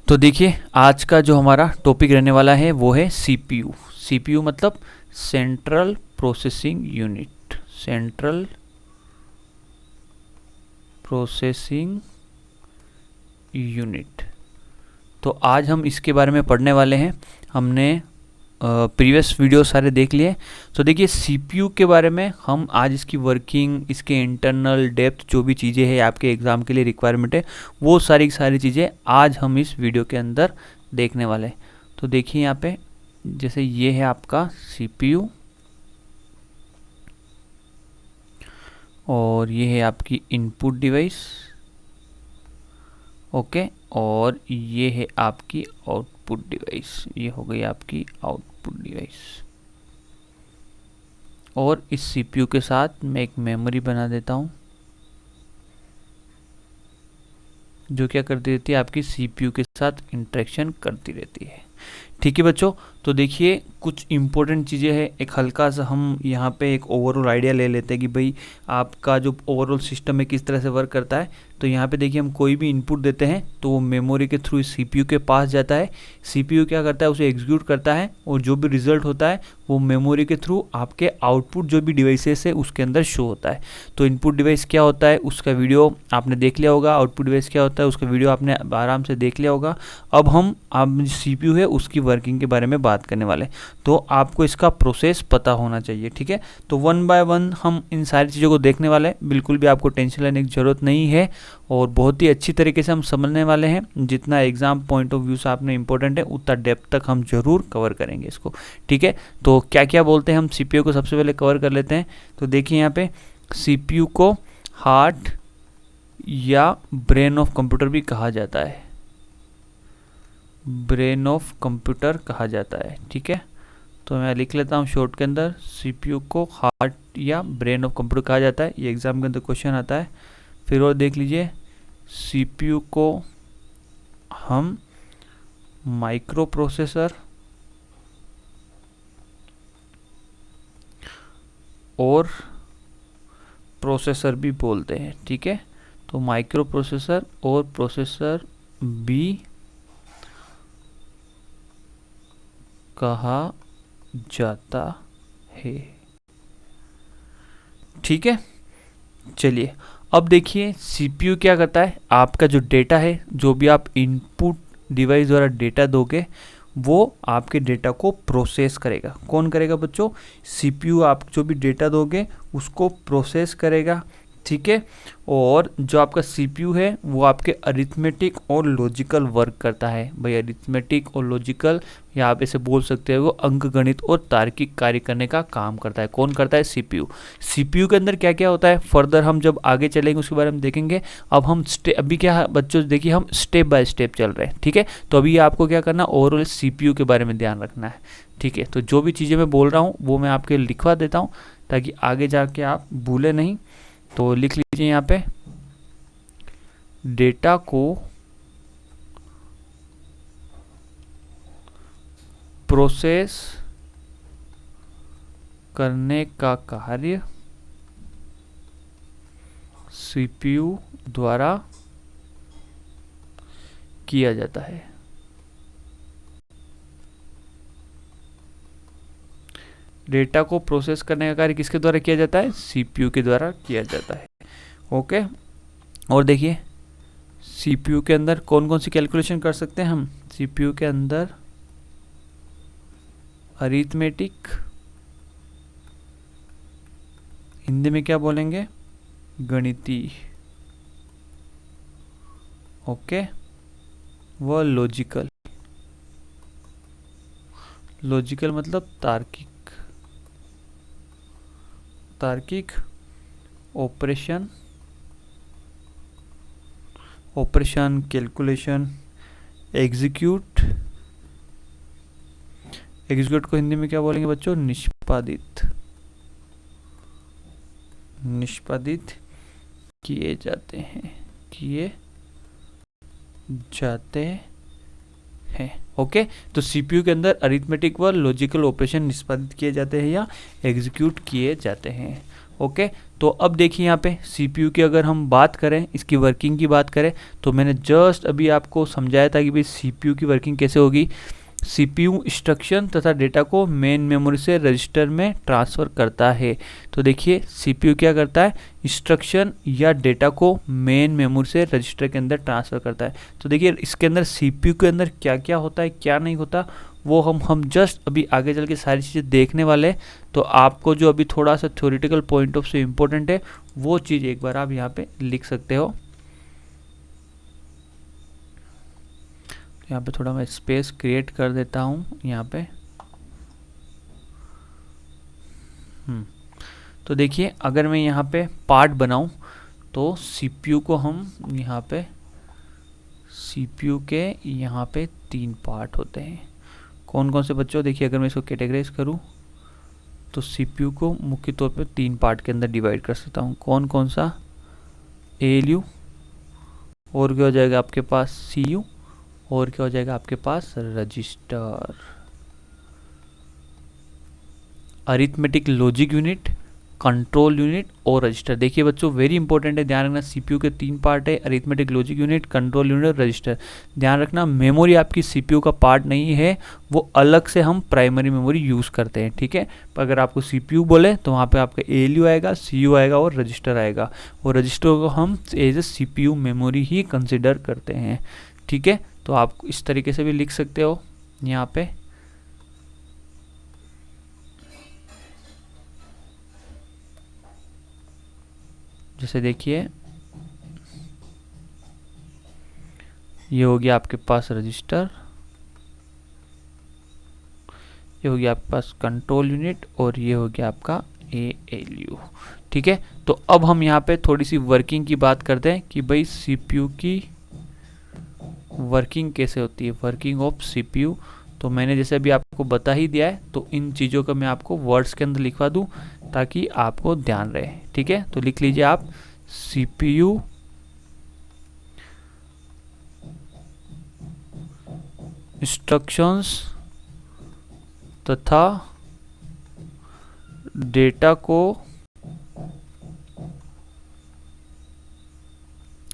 तो देखिए आज का जो हमारा टॉपिक रहने वाला है वो है सीपीयू। सीपीयू मतलब central processing unit, central processing unit. तो आज हम इसके बारे में पढ़ने वाले हैं। हमने प्रीवियस वीडियो सारे देख लिए। तो देखिए सीपीयू के बारे में हम आज इसकी वर्किंग, इसके इंटरनल डेप्थ, जो भी चीज़ें हैं आपके एग्ज़ाम के लिए रिक्वायरमेंट है, वो सारी चीज़ें आज हम इस वीडियो के अंदर देखने वाले हैं। तो देखिए यहाँ पे जैसे ये है आपका सीपीयू और ये है आपकी इनपुट डिवाइस, ओके, और ये है आपकी आउटपुट डिवाइस। ये हो गई आपकी आउटपुट डिवाइस। और इस सीपीयू के साथ मैं एक मेमोरी बना देता हूँ जो क्या करती रहती है, आपकी सीपीयू के साथ इंटरेक्शन करती रहती है। ठीक है बच्चों, तो देखिए कुछ इंपॉर्टेंट चीज़ें हैं। एक हल्का सा हम यहाँ पे एक ओवरऑल आइडिया ले लेते हैं कि भाई आपका जो ओवरऑल सिस्टम है किस तरह से वर्क करता है। तो यहाँ पे देखिए हम कोई भी इनपुट देते हैं तो वो मेमोरी के थ्रू सीपीयू के पास जाता है। सीपीयू क्या करता है, उसे एग्जीक्यूट करता है और जो भी रिजल्ट होता है वो मेमोरी के थ्रू आपके आउटपुट जो भी डिवाइसेस है उसके अंदर शो होता है। तो इनपुट डिवाइस क्या होता है उसका वीडियो आपने देख लिया होगा, आउटपुट डिवाइस क्या होता है उसका वीडियो आपने आराम से देख लिया होगा। अब सीपीयू है उसकी वर्किंग के बारे में बात करने वाले। तो आपको इसका प्रोसेस पता होना चाहिए, ठीक है। तो वन बाय वन हम इन सारी चीज़ों को देखने वाले हैं। बिल्कुल भी आपको टेंशन लेने की ज़रूरत नहीं है और बहुत ही अच्छी तरीके से हम समझने वाले हैं। जितना एग्जाम पॉइंट ऑफ व्यू से आपने इंपॉर्टेंट है उतना डेप्थ तक हम जरूर कवर करेंगे इसको, ठीक है। तो क्या क्या बोलते हैं हम सीपीयू को, सबसे पहले कवर कर लेते हैं। तो देखिए यहाँ पे सीपीयू को हार्ट या ब्रेन ऑफ कंप्यूटर भी कहा जाता है, ब्रेन ऑफ कंप्यूटर कहा जाता है, ठीक है। तो मैं लिख लेता हूँ शॉर्ट के अंदर, सीपीयू को हार्ट या ब्रेन ऑफ कंप्यूटर कहा जाता है। ये एग्जाम के अंदर क्वेश्चन आता है। फिर और देख लीजिए, सीपीयू को हम माइक्रो प्रोसेसर और प्रोसेसर भी बोलते हैं, ठीक है। तो माइक्रो प्रोसेसर और प्रोसेसर भी कहा जाता है, ठीक है। चलिए अब देखिए सीपीयू क्या करता है, आपका जो डेटा है, जो भी आप इनपुट डिवाइस द्वारा डेटा दोगे वो आपके डेटा को प्रोसेस करेगा। कौन करेगा बच्चों? सीपीयू। आप जो भी डेटा दोगे उसको प्रोसेस करेगा, ठीक है। और जो आपका सीपीयू है वो आपके अरिथमेटिक और लॉजिकल वर्क करता है। भाई अरिथमेटिक और लॉजिकल, या आप ऐसे बोल सकते हो वो अंकगणित और तार्किक कार्य करने का काम करता है। कौन करता है? सीपीयू। सीपीयू के अंदर क्या क्या होता है फर्दर हम जब आगे चलेंगे उसके बारे में देखेंगे। अब हम अभी क्या बच्चों देखिए हम स्टेप बाय स्टेप चल रहे हैं, ठीक है। तो अभी आपको क्या करना, ओवरऑल सीपीयू के बारे में ध्यान रखना है, ठीक है। तो जो भी चीज़ें मैं बोल रहा हूँ वो मैं आपके लिखवा देता हूँ ताकि आगे जाके आप भूले नहीं। तो लिख लीजिए यहाँ पे, डेटा को प्रोसेस करने का कार्य सीपीयू द्वारा किया जाता है। डेटा को प्रोसेस करने का कार्य किसके द्वारा किया जाता है? सीपीयू के द्वारा किया जाता है, ओके। और देखिए सीपीयू के अंदर कौन कौन सी कैलकुलेशन कर सकते हैं हम? सीपीयू के अंदर अरिथमेटिक, हिंदी में क्या बोलेंगे? गणितीय, ओके, वो लॉजिकल। लॉजिकल मतलब तार्किक, तार्किक operation, operation calculation, execute. Execute को हिंदी में क्या बोलेंगे बच्चों? निष्पादित, निष्पादित किए जाते हैं, किए जाते हैं, ओके। तो सीपीयू के अंदर अरिथमेटिक व लॉजिकल ऑपरेशन निष्पादित किए जाते हैं या एग्जीक्यूट किए जाते हैं, ओके। तो अब देखिए यहाँ पे CPU की अगर हम बात करें, इसकी वर्किंग की बात करें, तो मैंने जस्ट अभी आपको समझाया था कि भाई CPU की वर्किंग कैसे होगी। CPU इंस्ट्रक्शन तथा डेटा को मेन मेमोरी से रजिस्टर में ट्रांसफ़र करता है। तो देखिए CPU क्या करता है, इंस्ट्रक्शन या डेटा को मेन मेमोरी से रजिस्टर के अंदर ट्रांसफ़र करता है। तो देखिए इसके अंदर CPU के अंदर क्या क्या होता है, क्या नहीं होता, वो हम जस्ट अभी आगे चल के सारी चीज़ें देखने वाले। तो आपको जो अभी थोड़ा सा थ्योरेटिकल पॉइंट ऑफ से इम्पोर्टेंट है, वो चीज़ एक बार आप यहाँ पे लिख सकते हो। यहाँ पे थोड़ा मैं स्पेस क्रिएट कर देता हूँ यहाँ पे। तो देखिए अगर मैं यहाँ पे पार्ट बनाऊँ, तो CPU को हम यहाँ पे, CPU के यहाँ पे 3 पार्ट होते हैं। कौन कौन से बच्चों, देखिए अगर मैं इसको कैटेगराइज करूँ तो CPU को मुख्य तौर पे 3 पार्ट के अंदर डिवाइड कर सकता हूँ। कौन कौन सा, ALU, और क्या हो जाएगा आपके पास CU, और क्या हो जाएगा आपके पास register, arithmetic logic unit, control unit और रजिस्टर। देखिए बच्चों वेरी इंपॉर्टेंट है, ध्यान रखना CPU के 3 पार्ट है, arithmetic logic unit, control unit और रजिस्टर। ध्यान रखना मेमोरी आपकी CPU का पार्ट नहीं है, वो अलग से हम प्राइमरी मेमोरी यूज़ करते हैं, ठीक है। पर अगर आपको CPU बोले तो वहाँ पे आपका ALU आएगा, CU आएगा और रजिस्टर आएगा, और रजिस्टर को हम एज ए CPU मेमोरी ही कंसिडर करते हैं, ठीक है। तो आप इस तरीके से भी लिख सकते हो यहाँ पे। जैसे देखिए ये हो गया आपके पास रजिस्टर, ये हो गया आपके पास कंट्रोल यूनिट, और ये हो गया आपका ALU, ठीक है। तो अब हम यहाँ पे थोड़ी सी वर्किंग की बात करते हैं कि भाई CPU की वर्किंग कैसे होती है, वर्किंग ऑफ CPU। तो मैंने जैसे अभी आपको बता ही दिया है, तो इन चीज़ों का मैं आपको वर्ड्स के अंदर लिखवा दूं ताकि आपको ध्यान रहे, ठीक है। तो लिख लीजिए आप CPU इंस्ट्रक्शंस तथा डेटा को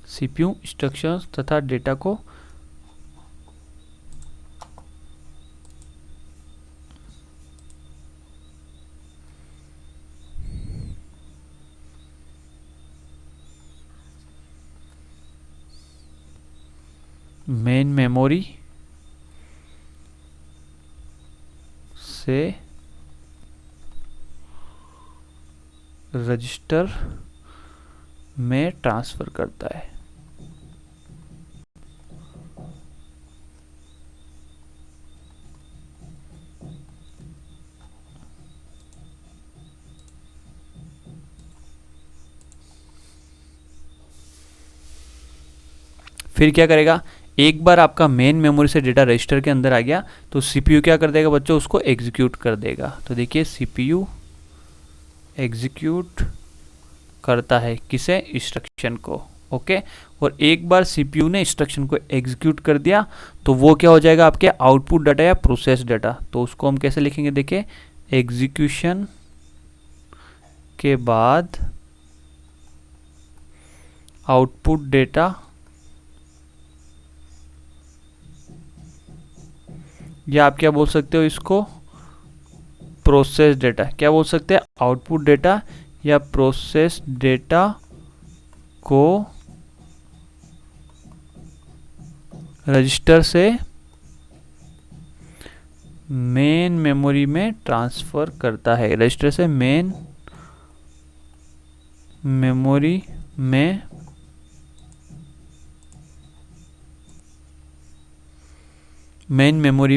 CPU इंस्ट्रक्शंस तथा डेटा को मेन मेमोरी से रजिस्टर में ट्रांसफ़र करता है। फिर क्या करेगा, एक बार आपका मेन मेमोरी से डेटा रजिस्टर के अंदर आ गया तो CPU क्या कर देगा बच्चों, उसको एग्जीक्यूट कर देगा। तो देखिए CPU एग्जीक्यूट करता है किसे, इंस्ट्रक्शन को, ओके। और एक बार CPU ने इंस्ट्रक्शन को एग्जीक्यूट कर दिया तो वो क्या हो जाएगा आपके आउटपुट डाटा या प्रोसेस डाटा। तो उसको हम कैसे लिखेंगे, देखिए एग्जीक्यूशन के बाद आउटपुट डेटा, या आप क्या बोल सकते हो इसको, प्रोसेस डेटा। क्या बोल सकते हैं, आउटपुट डेटा या प्रोसेस डेटा को रजिस्टर से मेन मेमोरी में ट्रांसफ़र करता है, रजिस्टर से मेन मेमोरी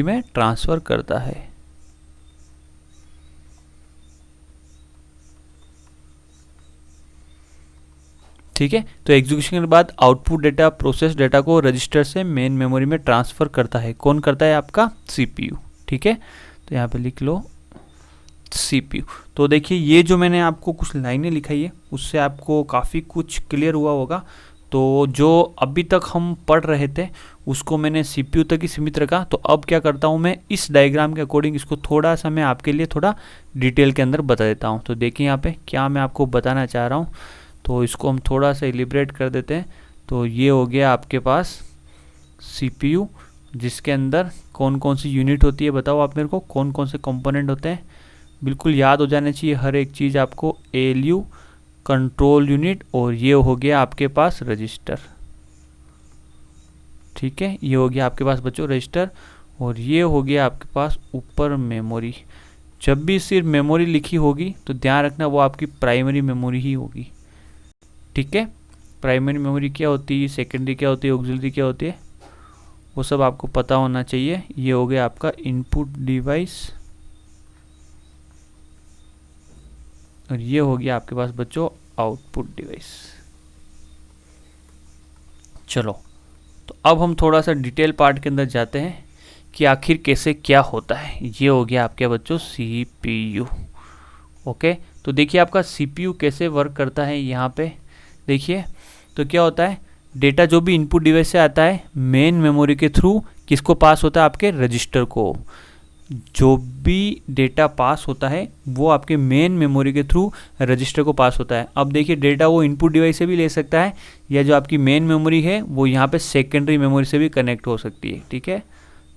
में ट्रांसफ़र करता है। ठीक है, तो एग्जीक्यूशन के बाद आउटपुट डेटा, प्रोसेस डेटा को रजिस्टर से मेन मेमोरी में ट्रांसफ़र करता है। कौन करता है, आपका CPU, ठीक है। तो यहाँ पे लिख लो CPU। तो देखिए ये जो मैंने आपको कुछ लाइनें लिखाई है उससे आपको काफ़ी कुछ क्लियर हुआ होगा। तो जो अभी तक हम पढ़ रहे थे उसको मैंने CPU तक ही सीमित रखा। तो अब क्या करता हूँ मैं, इस डायग्राम के अकॉर्डिंग इसको थोड़ा सा मैं आपके लिए थोड़ा डिटेल के अंदर बता देता हूँ। तो देखिए यहाँ पे क्या मैं आपको बताना चाह रहा हूँ। तो इसको हम थोड़ा सा इलिब्रेट कर देते हैं। तो ये हो गया आपके पास CPU, जिसके अंदर कौन कौन सी यूनिट होती है बताओ आप मेरे को, कौन कौन से कंपोनेंट होते हैं। बिल्कुल याद हो जाने चाहिए हर एक चीज़ आपको, ALU, कंट्रोल यूनिट, और ये हो गया आपके पास रजिस्टर। ठीक है, ये हो गया आपके पास बच्चों रजिस्टर, और ये हो गया आपके पास ऊपर मेमोरी। जब भी सिर्फ मेमोरी लिखी होगी तो ध्यान रखना वो आपकी प्राइमरी मेमोरी ही होगी। ठीक है, प्राइमरी मेमोरी क्या होती है, सेकेंडरी क्या होती है, ऑक्सिलरी क्या होती है, वो सब आपको पता होना चाहिए। ये हो गया आपका इनपुट डिवाइस, और ये हो गया आपके पास बच्चों आउटपुट डिवाइस। चलो, तो अब हम थोड़ा सा डिटेल पार्ट के अंदर जाते हैं कि आखिर कैसे क्या होता है। ये हो गया आपके बच्चों CPU। ओके, तो देखिए आपका CPU कैसे वर्क करता है। यहाँ पे देखिए, तो क्या होता है, डेटा जो भी इनपुट डिवाइस से आता है मेन मेमोरी के थ्रू किसको पास होता है, आपके रजिस्टर को। जो भी डेटा पास होता है वो आपके मेन मेमोरी के थ्रू रजिस्टर को पास होता है। अब देखिए डेटा वो इनपुट डिवाइस से भी ले सकता है, या जो आपकी मेन मेमोरी है वो यहाँ पे सेकेंडरी मेमोरी से भी कनेक्ट हो सकती है। ठीक है,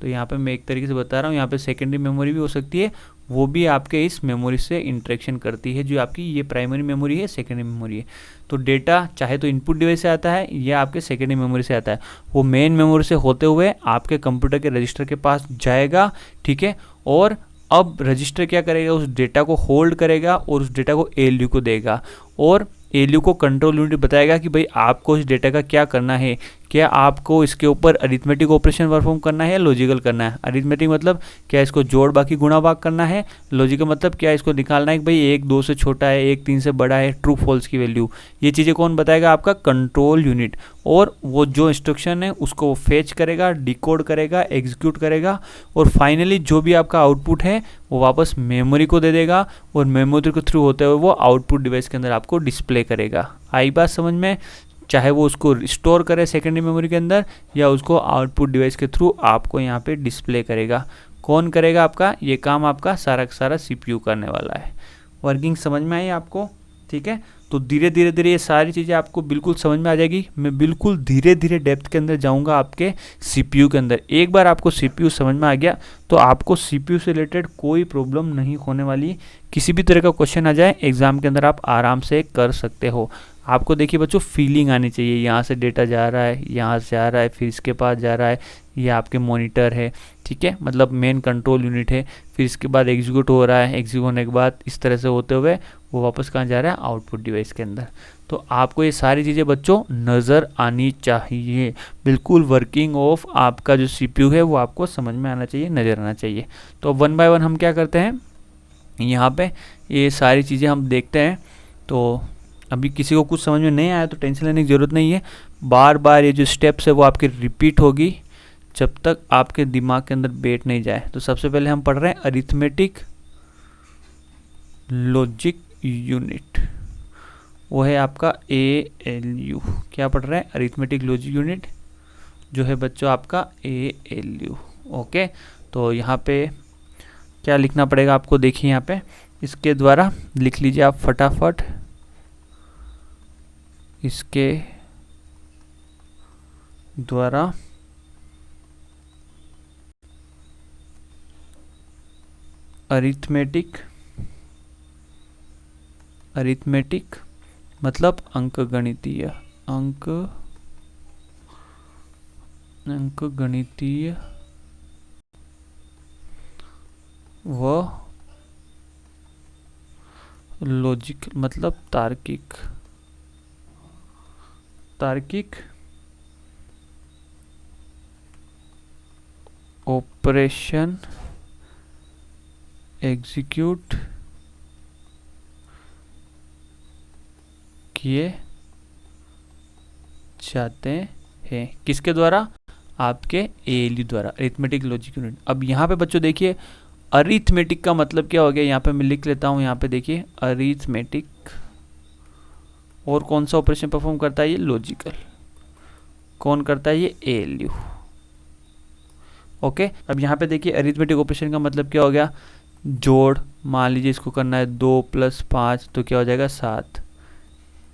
तो यहाँ पे मैं एक तरीके से बता रहा हूँ, यहाँ पे सेकेंडरी मेमोरी भी हो सकती है, वो भी आपके इस मेमोरी से इंटरेक्शन करती है। जो आपकी ये प्राइमरी मेमोरी है, सेकेंडरी मेमोरी है। तो डेटा चाहे तो इनपुट डिवाइस से आता है या आपके सेकेंडरी मेमोरी से आता है, वो मेन मेमोरी से होते हुए आपके कंप्यूटर के रजिस्टर के पास जाएगा। ठीक है, और अब रजिस्टर क्या करेगा, उस डेटा को होल्ड करेगा और उस डेटा को ALU को देगा, और ALU को कंट्रोल यूनिट बताएगा कि भाई आपको इस डेटा का क्या करना है। क्या आपको इसके ऊपर अरिथमेटिक ऑपरेशन परफॉर्म करना है या लॉजिकल करना है। अरिथमेटिक मतलब क्या इसको जोड़ बाकी गुणा भाग करना है। लॉजिकल मतलब क्या इसको निकालना है कि भाई 1 2 से छोटा है, 1 3 से बड़ा है, ट्रू फॉल्स की वैल्यू। ये चीज़ें कौन बताएगा, आपका कंट्रोल यूनिट। और वो जो इंस्ट्रक्शन है उसको वो फेच करेगा, डिकोड करेगा, एग्जीक्यूट करेगा, और फाइनली जो भी आपका आउटपुट है वो वापस मेमोरी को दे देगा, और मेमोरी के थ्रू होते हुए वो आउटपुट डिवाइस के अंदर आपको डिस्प्ले करेगा। आई बात समझ में, चाहे वो उसको स्टोर करे सेकेंडरी मेमोरी के अंदर या उसको आउटपुट डिवाइस के थ्रू आपको यहाँ पे डिस्प्ले करेगा। कौन करेगा आपका ये काम, आपका सारा का सारा CPU करने वाला है। वर्किंग समझ में आई आपको। ठीक है, तो धीरे धीरे ये सारी चीज़ें आपको बिल्कुल समझ में आ जाएगी। मैं बिल्कुल धीरे धीरे डेप्थ के अंदर जाऊंगा आपके CPU के अंदर। एक बार आपको CPU समझ में आ गया तो आपको CPU से रिलेटेड कोई प्रॉब्लम नहीं होने वाली। किसी भी तरह का क्वेश्चन आ जाए एग्जाम के अंदर आप आराम से कर सकते हो। आपको देखिए बच्चों फीलिंग आनी चाहिए, यहाँ से डेटा जा रहा है, यहाँ से जा रहा है, फिर इसके पास जा रहा है, ये आपके मॉनिटर है। ठीक है, मतलब मेन कंट्रोल यूनिट है, फिर इसके बाद एग्जीक्यूट हो रहा है, एग्जीक्यूट होने के बाद इस तरह से होते हुए वो वापस कहाँ जा रहा है, आउटपुट डिवाइस के अंदर। तो आपको ये सारी चीज़ें बच्चों नज़र आनी चाहिए। बिल्कुल वर्किंग ऑफ आपका जो CPU है वो आपको समझ में आना चाहिए, नज़र आना चाहिए। तो 1 बाय 1 हम क्या करते हैं, यहाँ पे ये सारी चीज़ें हम देखते हैं। तो अभी किसी को कुछ समझ में नहीं आया तो टेंशन लेने की ज़रूरत नहीं है। बार बार ये जो स्टेप्स है वो आपके रिपीट होगी जब तक आपके दिमाग के अंदर बैठ नहीं जाए। तो सबसे पहले हम पढ़ रहे हैं अरिथमेटिक लॉजिक यूनिट, वो है आपका ALU। क्या पढ़ रहे हैं, अरिथमेटिक लॉजिक यूनिट जो है बच्चों आपका ALU। ओके, तो यहाँ पे क्या लिखना पड़ेगा आपको, देखिए यहाँ पे इसके द्वारा लिख लीजिए आप फटाफट। इसके द्वारा अरिथमेटिक मतलब अंकगणितीय व लॉजिक मतलब तार्किक ऑपरेशन एग्जीक्यूट किए जाते हैं। किसके द्वारा, आपके ALU द्वारा, अरिथमेटिक लॉजिक यूनिट। अब यहाँ पे बच्चों देखिए अरिथमेटिक का मतलब क्या हो गया, यहाँ पे मैं लिख लेता हूँ। यहाँ पे देखिए अरिथमेटिक और कौन सा ऑपरेशन परफॉर्म करता है, ये लॉजिकल। कौन करता है? ये ALU। ओके, अब यहाँ पे देखिए अरिथमेटिक ऑपरेशन का मतलब क्या हो गया? जोड़, मान लीजिए इसको करना है 2 + 5 तो क्या हो जाएगा? 7,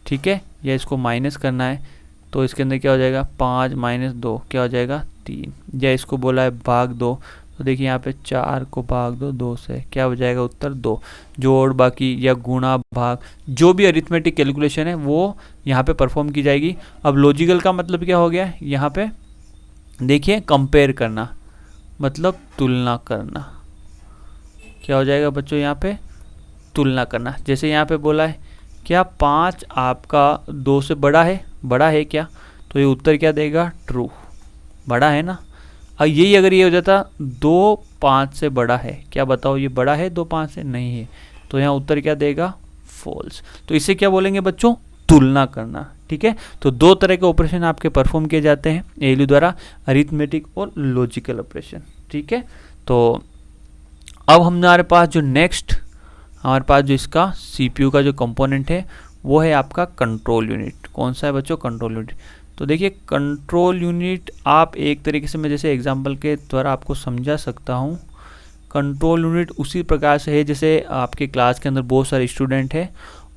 ठीक है। या इसको माइनस करना है तो इसके अंदर क्या हो जाएगा? 5 - 2 क्या हो जाएगा? 3। या इसको बोला है भाग 2 तो देखिए यहाँ पे 4 को भाग दो 2 से, क्या हो जाएगा? उत्तर 2। जोड़, बाकी या गुणा, भाग, जो भी अरिथमेटिक कैलकुलेशन है वो यहाँ पे परफॉर्म की जाएगी। अब लॉजिकल का मतलब क्या हो गया? यहाँ पे देखिए कंपेयर करना, मतलब तुलना करना। क्या हो जाएगा बच्चों? यहाँ पे तुलना करना। जैसे यहाँ पे बोला है क्या 5 आपका 2 से बड़ा है? बड़ा है क्या? तो ये उत्तर क्या देगा? ट्रू, बड़ा है ना। अब यही अगर ये हो जाता 2 5 से बड़ा है, क्या बताओ ये बड़ा है 2 5 से? नहीं है, तो यहाँ उत्तर क्या देगा? फॉल्स। तो इसे क्या बोलेंगे बच्चों? तुलना करना, ठीक है। तो दो तरह के ऑपरेशन आपके परफॉर्म किए जाते हैं ALU द्वारा, अरिथमेटिक और लॉजिकल ऑपरेशन, ठीक है। तो अब हमारे पास जो नेक्स्ट हमारे पास जो इसका CPU का जो कंपोनेंट है वो है आपका कंट्रोल यूनिट। कौन सा है बच्चों? Control unit. तो देखिए कंट्रोल यूनिट आप एक तरीके से मैं जैसे एग्जांपल के द्वारा आपको समझा सकता हूँ। कंट्रोल यूनिट उसी प्रकार से है जैसे आपके क्लास के अंदर बहुत सारे स्टूडेंट हैं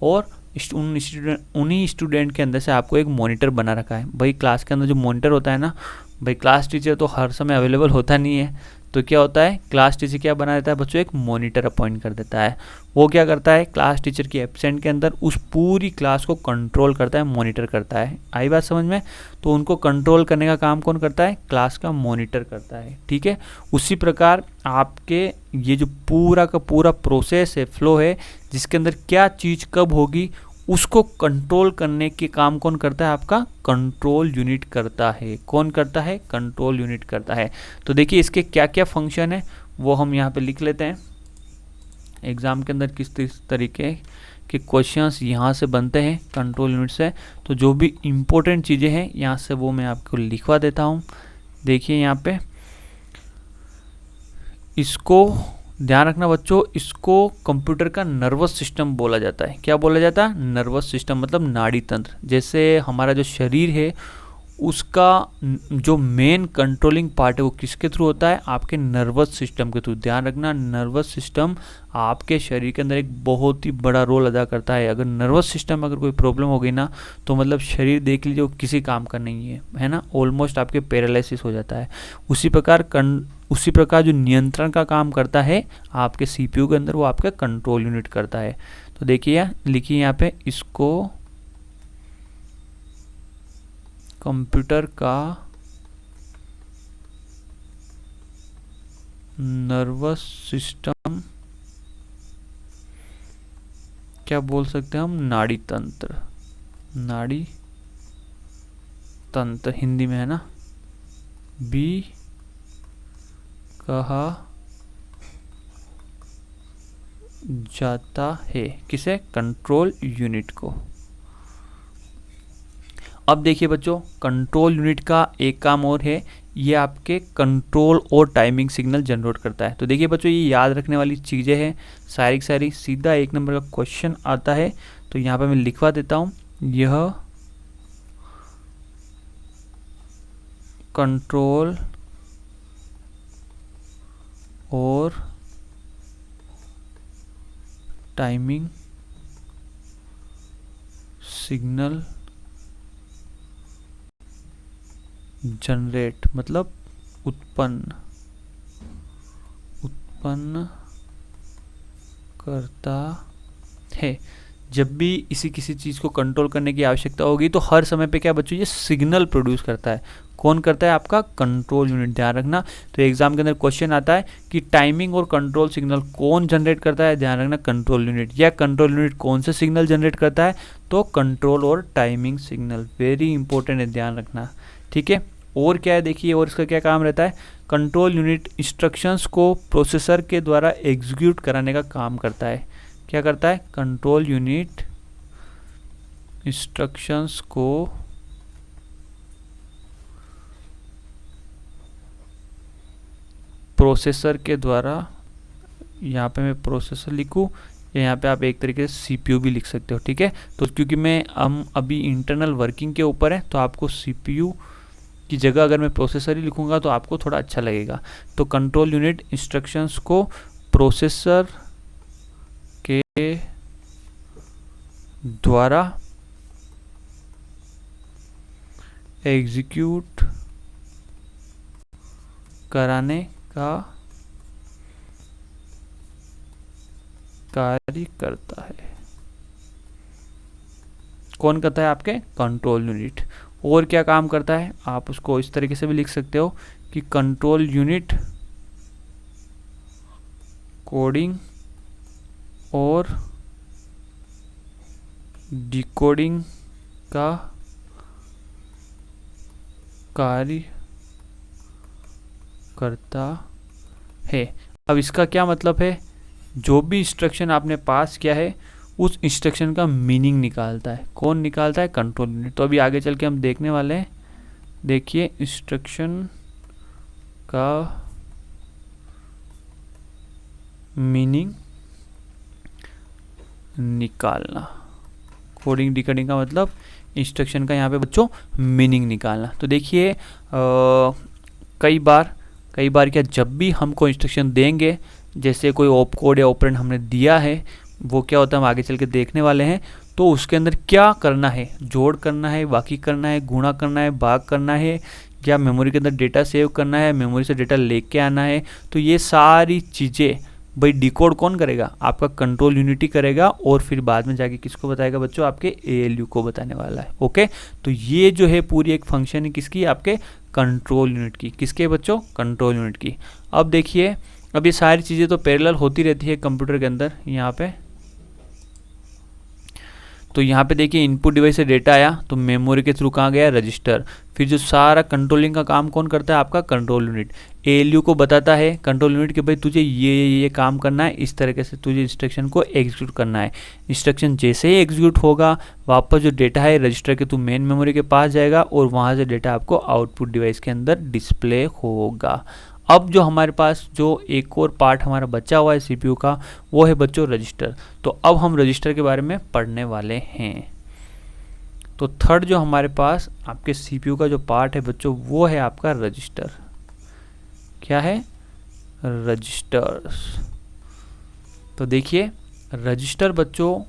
और उन्हीं स्टूडेंट के अंदर से आपको एक मॉनिटर बना रखा है। भाई क्लास के अंदर जो मॉनिटर होता है ना, भाई क्लास टीचर तो हर समय अवेलेबल होता नहीं है, तो क्या होता है क्लास टीचर क्या बना देता है बच्चों? एक मॉनिटर अपॉइंट कर देता है। वो क्या करता है? क्लास टीचर की एब्सेंट के अंदर उस पूरी क्लास को कंट्रोल करता है, मॉनिटर करता है। आई बात समझ में? तो उनको कंट्रोल करने का काम कौन करता है? क्लास का मॉनिटर करता है, ठीक है। उसी प्रकार आपके ये जो पूरा का पूरा प्रोसेस है, फ्लो है, जिसके अंदर क्या चीज़ कब होगी उसको कंट्रोल करने के काम कौन करता है? आपका कंट्रोल यूनिट करता है। कौन करता है? कंट्रोल यूनिट करता है। तो देखिए इसके क्या क्या फंक्शन है वो हम यहाँ पे लिख लेते हैं। एग्जाम के अंदर किस तरीके के क्वेश्चंस यहाँ से बनते हैं कंट्रोल यूनिट से, तो जो भी इम्पोर्टेंट चीज़ें हैं यहाँ से वो मैं आपको लिखवा देता हूँ। देखिए यहाँ पे इसको ध्यान रखना बच्चों, इसको कंप्यूटर का नर्वस सिस्टम बोला जाता है। क्या बोला जाता है? नर्वस सिस्टम, मतलब नाड़ी तंत्र। जैसे हमारा जो शरीर है उसका जो मेन कंट्रोलिंग पार्ट है वो किसके थ्रू होता है? आपके नर्वस सिस्टम के थ्रू। ध्यान रखना नर्वस सिस्टम आपके शरीर के अंदर एक बहुत ही बड़ा रोल अदा करता है। अगर नर्वस सिस्टम अगर कोई प्रॉब्लम हो गई ना तो मतलब शरीर देख लीजिए वो किसी काम का नहीं है ना, ऑलमोस्ट आपके पैरालिसिस हो जाता है। उसी प्रकार जो नियंत्रण का काम करता है आपके CPU के अंदर वो आपका कंट्रोल यूनिट करता है। तो देखिए लिखिए यहाँ पे इसको कंप्यूटर का नर्वस सिस्टम क्या बोल सकते हैं हम? नाड़ी तंत्र। नाड़ी तंत्र हिंदी में है ना, भी कहा जाता है। किसे? कंट्रोल यूनिट को। अब देखिए बच्चों कंट्रोल यूनिट का एक काम और है, ये आपके कंट्रोल और टाइमिंग सिग्नल जनरेट करता है। तो देखिए बच्चों ये याद रखने वाली चीज़ें हैं सारी सीधा 1 नंबर का क्वेश्चन आता है। तो यहाँ पे मैं लिखवा देता हूँ, यह कंट्रोल और टाइमिंग सिग्नल जनरेट मतलब उत्पन्न करता है। जब भी किसी चीज़ को कंट्रोल करने की आवश्यकता होगी तो हर समय पे क्या बच्चों ये सिग्नल प्रोड्यूस करता है। कौन करता है? आपका कंट्रोल यूनिट। ध्यान रखना, तो एग्जाम के अंदर क्वेश्चन आता है कि टाइमिंग और कंट्रोल सिग्नल कौन जनरेट करता है? ध्यान रखना कंट्रोल यूनिट। या कंट्रोल यूनिट कौन से सिग्नल जनरेट करता है? तो कंट्रोल और टाइमिंग सिग्नल। वेरी इंपॉर्टेंट है, ध्यान रखना, ठीक है। और क्या है देखिए, और इसका क्या काम रहता है? कंट्रोल यूनिट इंस्ट्रक्शंस को प्रोसेसर के द्वारा एग्जीक्यूट कराने का काम करता है। क्या करता है? कंट्रोल यूनिट इंस्ट्रक्शंस को प्रोसेसर के द्वारा, यहाँ पे मैं प्रोसेसर लिखूँ या यहाँ पे आप एक तरीके से CPU भी लिख सकते हो, ठीक है। तो क्योंकि हम अभी इंटरनल वर्किंग के ऊपर है तो आपको CPU की जगह अगर मैं प्रोसेसर ही लिखूँगा तो आपको थोड़ा अच्छा लगेगा। तो कंट्रोल यूनिट इंस्ट्रक्शंस को प्रोसेसर के द्वारा एग्जीक्यूट कराने का कार्य करता है। कौन करता है? आपके कंट्रोल यूनिट। और क्या काम करता है? आप उसको इस तरीके से भी लिख सकते हो कि कंट्रोल यूनिट कोडिंग और डिकोडिंग का कार्य करता है। अब इसका क्या मतलब है? जो भी इंस्ट्रक्शन आपने पास किया है उस इंस्ट्रक्शन का मीनिंग निकालता है। कौन निकालता है? Control unit. तो अभी आगे चल के हम देखने वाले हैं। देखिए, इंस्ट्रक्शन का मीनिंग निकालना। कोडिंग डिकोडिंग का मतलब इंस्ट्रक्शन का यहाँ पे बच्चों मीनिंग निकालना। तो देखिए कई बार क्या, जब भी हमको इंस्ट्रक्शन देंगे, जैसे कोई ऑप कोड या ऑपरेंड हमने दिया है, वो क्या होता है हम आगे चल के देखने वाले हैं। तो उसके अंदर क्या करना है? जोड़ करना है, बाकी करना है, गुणा करना है, भाग करना है, या मेमोरी के अंदर डेटा सेव करना है, मेमोरी से डेटा लेके आना है। तो ये सारी चीज़ें भाई डिकोड कौन करेगा? आपका कंट्रोल यूनिट ही करेगा, और फिर बाद में जाके किसको बताएगा बच्चों? आपके ALU को बताने वाला है। ओके, तो ये जो है पूरी एक फंक्शन है किसकी? आपके कंट्रोल यूनिट की। किसके बच्चों? कंट्रोल यूनिट की। अब देखिए, अब ये सारी चीज़ें तो पैरेलल होती रहती है कंप्यूटर के अंदर। यहाँ पे तो यहाँ पे देखिए इनपुट डिवाइस से डेटा आया तो मेमोरी के थ्रू कहाँ गया? रजिस्टर। फिर जो सारा कंट्रोलिंग का काम कौन करता है? आपका कंट्रोल यूनिट। ALU को बताता है कंट्रोल यूनिट कि भाई तुझे ये काम करना है, इस तरीके से तुझे इंस्ट्रक्शन को एग्जीक्यूट करना है। इंस्ट्रक्शन जैसे ही एग्जीक्यूट होगा, वापस जो डेटा है रजिस्टर के थ्रू मेन मेमोरी के पास जाएगा, और वहाँ से डेटा आपको आउटपुट डिवाइस के अंदर डिस्प्ले होगा। अब जो हमारे पास जो एक और पार्ट हमारा बचा हुआ है CPU का, वो है बच्चों रजिस्टर। तो अब हम रजिस्टर के बारे में पढ़ने वाले हैं। तो थर्ड जो हमारे पास आपके CPU का जो पार्ट है बच्चों, वो है आपका रजिस्टर। क्या है? रजिस्टर्स। तो देखिए रजिस्टर बच्चों,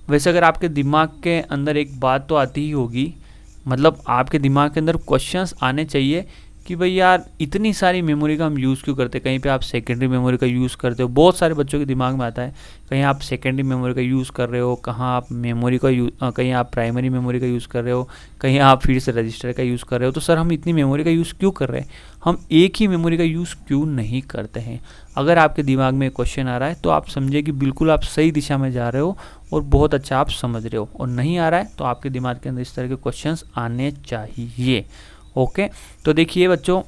वैसे अगर आपके दिमाग के अंदर एक बात तो आती ही होगी, मतलब आपके दिमाग के अंदर क्वेश्चंस आने चाहिए कि भाई यार इतनी सारी मेमोरी का हम यूज़ क्यों करते हैं? कहीं पे आप सेकेंडरी मेमोरी का यूज़ करते हो, बहुत सारे बच्चों के दिमाग में आता है। कहीं आप सेकेंडरी मेमोरी का यूज़ कर रहे हो, कहाँ आप मेमोरी का कहीं आप प्राइमरी मेमोरी का यूज़ कर रहे हो, कहीं आप फिर से रजिस्टर का यूज़ कर रहे हो। तो सर हम इतनी मेमोरी का यूज़ क्यों कर रहे हैं? हम एक ही मेमोरी का यूज़ क्यों नहीं करते हैं? अगर आपके दिमाग में क्वेश्चन आ रहा है तो आप समझिए कि बिल्कुल आप सही दिशा में जा रहे हो और बहुत अच्छा आप समझ रहे हो। और नहीं आ रहा है तो आपके दिमाग के अंदर इस तरह के क्वेश्चन आने चाहिए। ओके, तो देखिए बच्चों,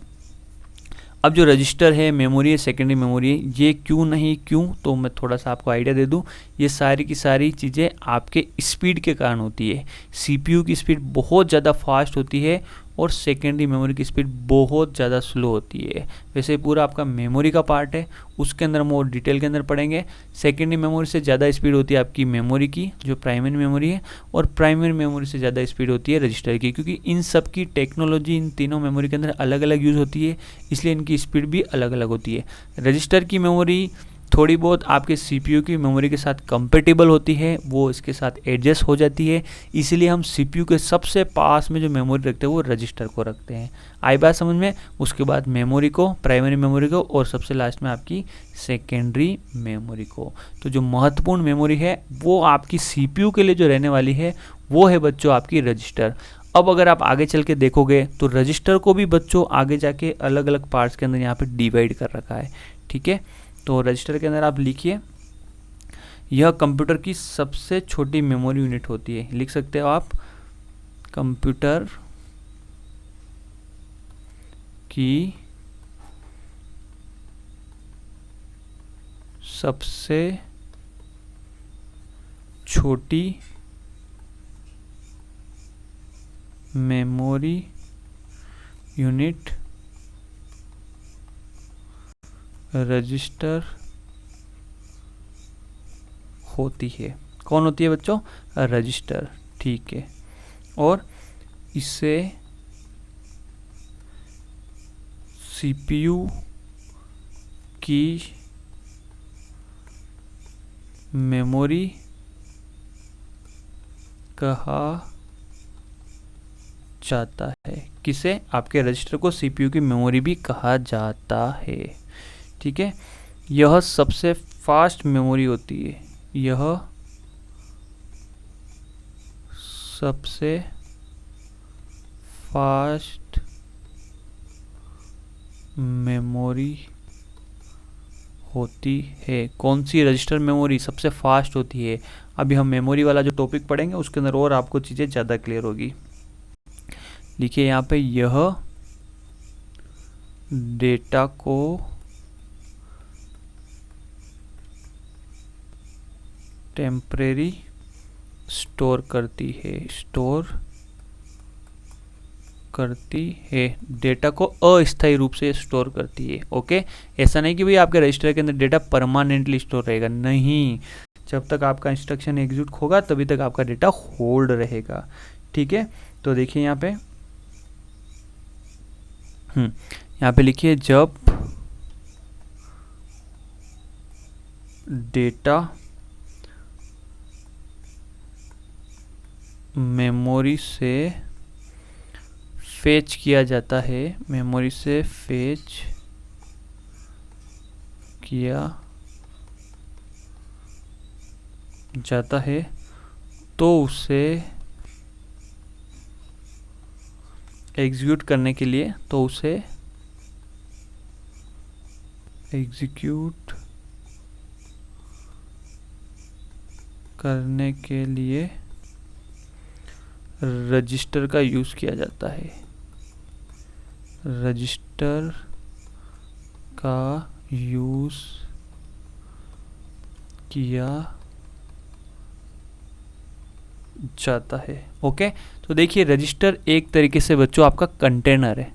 अब जो रजिस्टर है, मेमोरी है, सेकेंडरी मेमोरी है, ये क्यों नहीं क्यों, तो मैं थोड़ा सा आपको आइडिया दे दूं। ये सारी की सारी चीज़ें आपके स्पीड के कारण होती है। CPU की स्पीड बहुत ज़्यादा फास्ट होती है और सेकेंडरी मेमोरी की स्पीड बहुत ज़्यादा स्लो होती है। वैसे पूरा आपका मेमोरी का पार्ट है, उसके अंदर हम और डिटेल के अंदर पढ़ेंगे। सेकेंडरी मेमोरी से ज़्यादा स्पीड होती है आपकी मेमोरी की, जो प्राइमरी मेमोरी है, और प्राइमरी मेमोरी से ज़्यादा स्पीड होती है रजिस्टर की, क्योंकि इन सब की टेक्नोलॉजी इन तीनों मेमोरी के अंदर अलग अलग यूज़ होती है, इसलिए इनकी स्पीड भी अलग अलग होती है। रजिस्टर की मेमोरी थोड़ी बहुत आपके CPU की मेमोरी के साथ कंपेटेबल होती है, वो इसके साथ एडजस्ट हो जाती है, इसीलिए हम CPU के सबसे पास में जो मेमोरी रखते हैं वो रजिस्टर को रखते हैं। आई बात समझ में? उसके बाद मेमोरी को, प्राइमरी मेमोरी को, और सबसे लास्ट में आपकी सेकेंडरी मेमोरी को। तो जो महत्वपूर्ण मेमोरी है वो आपकी CPU के लिए जो रहने वाली है वो है बच्चों आपकी रजिस्टर। अब अगर आप आगे चल के देखोगे तो रजिस्टर को भी बच्चों आगे जाके अलग अलग पार्ट्स के अंदर यहाँ पे डिवाइड कर रखा है। ठीक है, तो रजिस्टर के अंदर आप लिखिए, यह कंप्यूटर की सबसे छोटी मेमोरी यूनिट होती है। लिख सकते हो आप, कंप्यूटर की सबसे छोटी मेमोरी यूनिट रजिस्टर होती है। कौन होती है बच्चों? रजिस्टर। ठीक है, और इसे सीपीयू की मेमोरी कहा जाता है। किसे? आपके रजिस्टर को सीपीयू की मेमोरी भी कहा जाता है। ठीक है, यह सबसे फास्ट मेमोरी होती है। यह सबसे फास्ट मेमोरी होती है। कौन सी रजिस्टर मेमोरी सबसे फास्ट होती है? अभी हम मेमोरी वाला जो टॉपिक पढ़ेंगे उसके अंदर और आपको चीज़ें ज़्यादा क्लियर होगी। लिखिए यहाँ पे, यह डेटा को टेम्परेरी स्टोर करती है। डेटा को अस्थायी रूप से स्टोर करती है। ओके, ऐसा नहीं कि भाई आपके रजिस्टर के अंदर डेटा परमानेंटली स्टोर रहेगा, नहीं। जब तक आपका इंस्ट्रक्शन एग्जीक्यूट होगा तभी तक आपका डेटा होल्ड रहेगा। ठीक है, तो देखिए यहाँ पे लिखिए, जब डेटा मेमोरी से फेच किया जाता है, मेमोरी से फेच किया जाता है, तो उसे एग्जीक्यूट करने के लिए, रजिस्टर का यूज़ किया जाता है। रजिस्टर का यूज़ किया जाता है। ओके, तो देखिए रजिस्टर एक तरीके से बच्चों आपका कंटेनर है।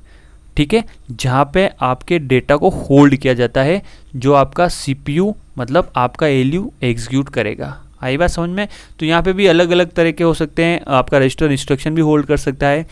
ठीक है, जहाँ पे आपके डेटा को होल्ड किया जाता है, जो आपका सीपीयू मतलब आपका एलयू एग्जीक्यूट करेगा। आई बात समझ में? तो यहाँ पे भी अलग अलग तरह के हो सकते हैं। आपका रजिस्टर इंस्ट्रक्शन भी होल्ड कर सकता है,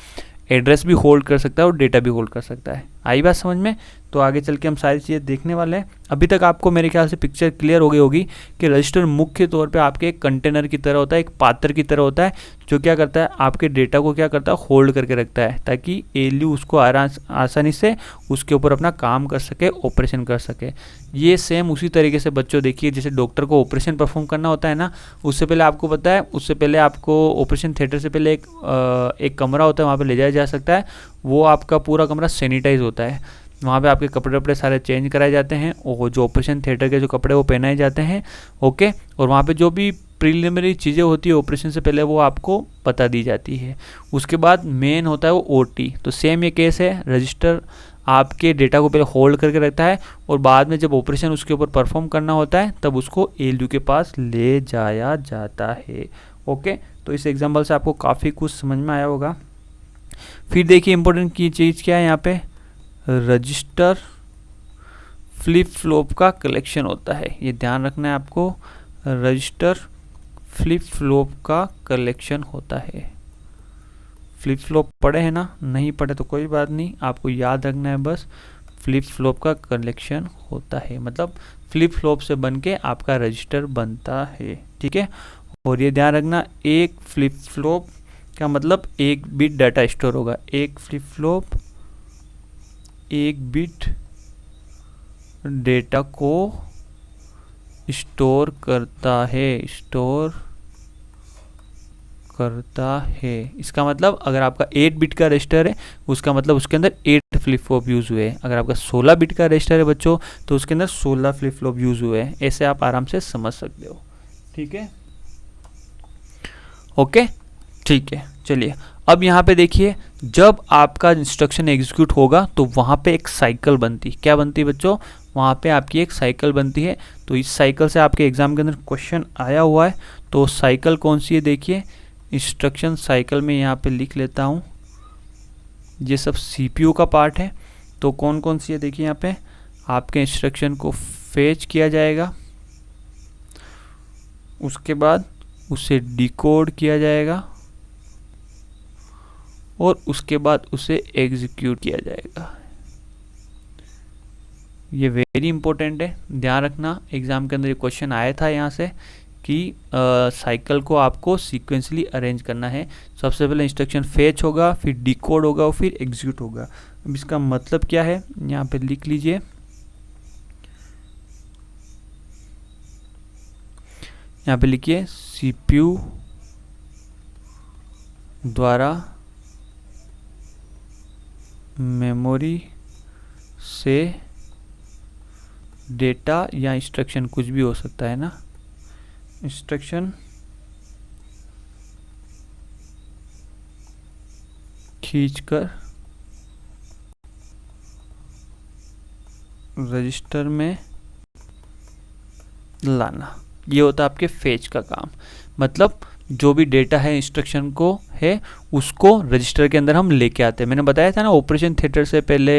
एड्रेस भी होल्ड कर सकता है और डेटा भी होल्ड कर सकता है। आई बात समझ में? तो आगे चल के हम सारी चीज़ें देखने वाले हैं। अभी तक आपको मेरे ख्याल से पिक्चर क्लियर हो गई होगी कि रजिस्टर मुख्य तौर पे आपके एक कंटेनर की तरह होता है, एक पात्र की तरह होता है, जो क्या करता है, आपके डेटा को क्या करता है, होल्ड करके रखता है, ताकि एलयू उसको आसानी से उसके ऊपर अपना काम कर सके, ऑपरेशन कर सके। ये सेम उसी तरीके से बच्चों देखिए, जैसे डॉक्टर को ऑपरेशन परफॉर्म करना होता है ना, उससे पहले आपको पता है, उससे पहले आपको ऑपरेशन थिएटर से पहले एक कमरा होता है, वहाँ पर ले जाया जा सकता है। वो आपका पूरा कमरा सैनिटाइज होता है, वहाँ पे आपके कपड़े वपड़े सारे चेंज कराए जाते हैं और जो ऑपरेशन थिएटर के जो कपड़े वो पहनाए जाते हैं। ओके, और वहाँ पे जो भी प्रीलिमिनरी चीज़ें होती है ऑपरेशन से पहले वो आपको बता दी जाती है। उसके बाद मेन होता है वो ओटी। तो सेम ये केस है, रजिस्टर आपके डेटा को पहले होल्ड करके रखता है और बाद में जब ऑपरेशन उसके ऊपर परफॉर्म करना होता है तब उसको एलयू के पास ले जाया जाता है। ओके, तो इस एग्जाम्पल से आपको काफ़ी कुछ समझ में आया होगा। फिर देखिए इंपॉर्टेंट की चीज़ क्या है यहाँ पे, रजिस्टर फ्लिप फ्लॉप का कलेक्शन होता है। ये ध्यान रखना है आपको, रजिस्टर फ्लिप फ्लॉप का कलेक्शन होता है। फ्लिप फ्लॉप पढ़े हैं ना? नहीं पढ़े तो कोई बात नहीं, आपको याद रखना है बस, फ्लिप फ्लॉप का कलेक्शन होता है, मतलब फ्लिप फ्लॉप से बन के आपका रजिस्टर बनता है। ठीक है, और ये ध्यान रखना, एक फ्लिप फ्लॉप का मतलब एक बिट डाटा स्टोर होगा। एक फ्लिप फ्लॉप एक बिट डेटा को स्टोर करता है। इसका मतलब अगर आपका 8 बिट का रजिस्टर है, उसका मतलब उसके अंदर 8 फ्लिप फ्लॉप यूज़ हुए हैं। अगर आपका 16 बिट का रजिस्टर है बच्चों, तो उसके अंदर 16 फ्लिप फ्लॉप यूज़ हुए हैं। ऐसे आप आराम से समझ सकते हो। ठीक है, ओके, ठीक है। चलिए अब यहाँ पे देखिए, जब आपका इंस्ट्रक्शन एग्जीक्यूट होगा तो वहाँ पे एक साइकिल बनती, क्या बनती है बच्चों, वहाँ पे आपकी एक साइकिल बनती है। तो इस साइकिल से आपके एग्जाम के अंदर क्वेश्चन आया हुआ है। तो साइकिल कौन सी है, देखिए इंस्ट्रक्शन साइकिल में यहाँ पे लिख लेता हूँ, ये सब सीपीयू का पार्ट है। तो कौन कौन सी है, देखिए यहाँ पे आपके इंस्ट्रक्शन को फेच किया जाएगा, उसके बाद उसे डिकोड किया जाएगा और उसके बाद उसे एग्जीक्यूट किया जाएगा। ये वेरी इंपॉर्टेंट है, ध्यान रखना। एग्जाम के अंदर ये क्वेश्चन आया था यहाँ से कि साइकिल को आपको सीक्वेंसली अरेंज करना है। सबसे पहले इंस्ट्रक्शन फेच होगा, फिर डिकोड होगा और फिर एग्जीक्यूट होगा। अब इसका मतलब क्या है यहाँ पे लिख लीजिए। यहाँ पे लिखिए सीपीयू द्वारा मेमोरी से डेटा या इंस्ट्रक्शन, कुछ भी हो सकता है ना, इंस्ट्रक्शन खींचकर रजिस्टर में लाना, ये होता है आपके फेच का काम। मतलब जो भी डेटा है इंस्ट्रक्शन को है उसको रजिस्टर के अंदर हम लेके आते हैं। मैंने बताया था ना, ऑपरेशन थिएटर से पहले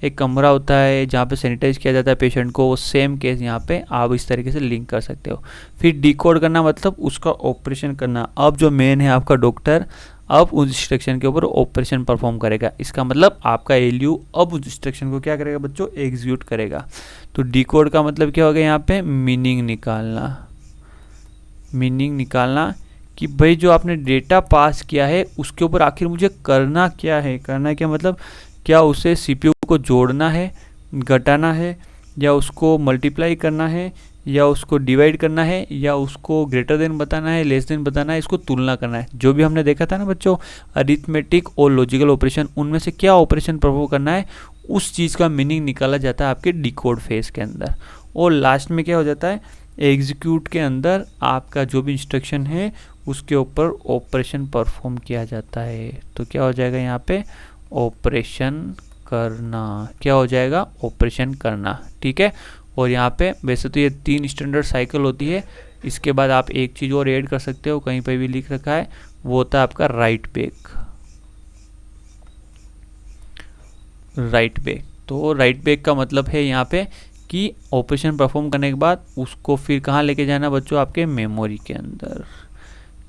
एक कमरा होता है जहाँ पे सैनिटाइज किया जाता है पेशेंट को, वो सेम केस यहाँ पे आप इस तरीके से लिंक कर सकते हो। फिर डिकोड करना मतलब उसका ऑपरेशन करना। अब जो मेन है आपका डॉक्टर, अब उस इंस्ट्रक्शन के ऊपर ऑपरेशन परफॉर्म करेगा। इसका मतलब आपका एलयू अब उस इंस्ट्रक्शन को क्या करेगा बच्चों, एग्जीक्यूट करेगा। तो डिकोड का मतलब क्या होगा यहाँ पे, मीनिंग निकालना। मीनिंग निकालना कि भाई जो आपने डेटा पास किया है उसके ऊपर आखिर मुझे करना क्या है। करना क्या मतलब, क्या उसे सीपीयू को जोड़ना है, घटाना है, या उसको मल्टीप्लाई करना है, या उसको डिवाइड करना है, या उसको ग्रेटर देन बताना है, लेस देन बताना है, इसको तुलना करना है। जो भी हमने देखा था ना बच्चों, अरिथमेटिक और लॉजिकल ऑपरेशन, उनमें से क्या ऑपरेशन परफॉर्म करना है, उस चीज़ का मीनिंग निकाला जाता है आपके डिकोड फेज के अंदर। और लास्ट में क्या हो जाता है, एग्जीक्यूट के अंदर आपका जो भी इंस्ट्रक्शन है उसके ऊपर ऑपरेशन परफॉर्म किया जाता है। तो क्या हो जाएगा यहाँ पे, ऑपरेशन करना। क्या हो जाएगा, ऑपरेशन करना। ठीक है। और यहाँ पे वैसे तो ये 3 स्टैंडर्ड साइकिल होती है। इसके बाद आप एक चीज़ और ऐड कर सकते हो, कहीं पे भी लिख रखा है, वो होता है आपका राइट बैक। राइट बैक, तो राइट बैक का मतलब है यहाँ पे कि ऑपरेशन परफॉर्म करने के बाद उसको फिर कहाँ लेके जाना बच्चों, आपके मेमोरी के अंदर।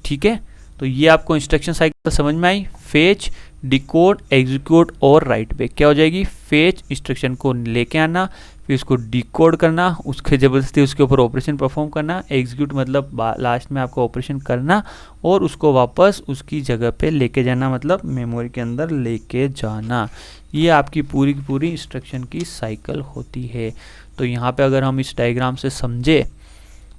ठीक है। तो ये आपको इंस्ट्रक्शन साइकिल समझ में आई। फेच, डिकोड, एग्जीक्यूट और राइट बैक। क्या हो जाएगी, फेच इंस्ट्रक्शन को लेके आना, फिर उसको डिकोड करना, उसके ज़बरदस्ती उसके ऊपर ऑपरेशन परफॉर्म करना, एग्जीक्यूट मतलब लास्ट में आपको ऑपरेशन करना, और उसको वापस उसकी जगह पे लेके जाना, मतलब मेमोरी के अंदर लेके जाना। ये आपकी पूरी की पूरी इंस्ट्रक्शन की साइकिल होती है। तो यहाँ पे अगर हम इस डायग्राम से समझे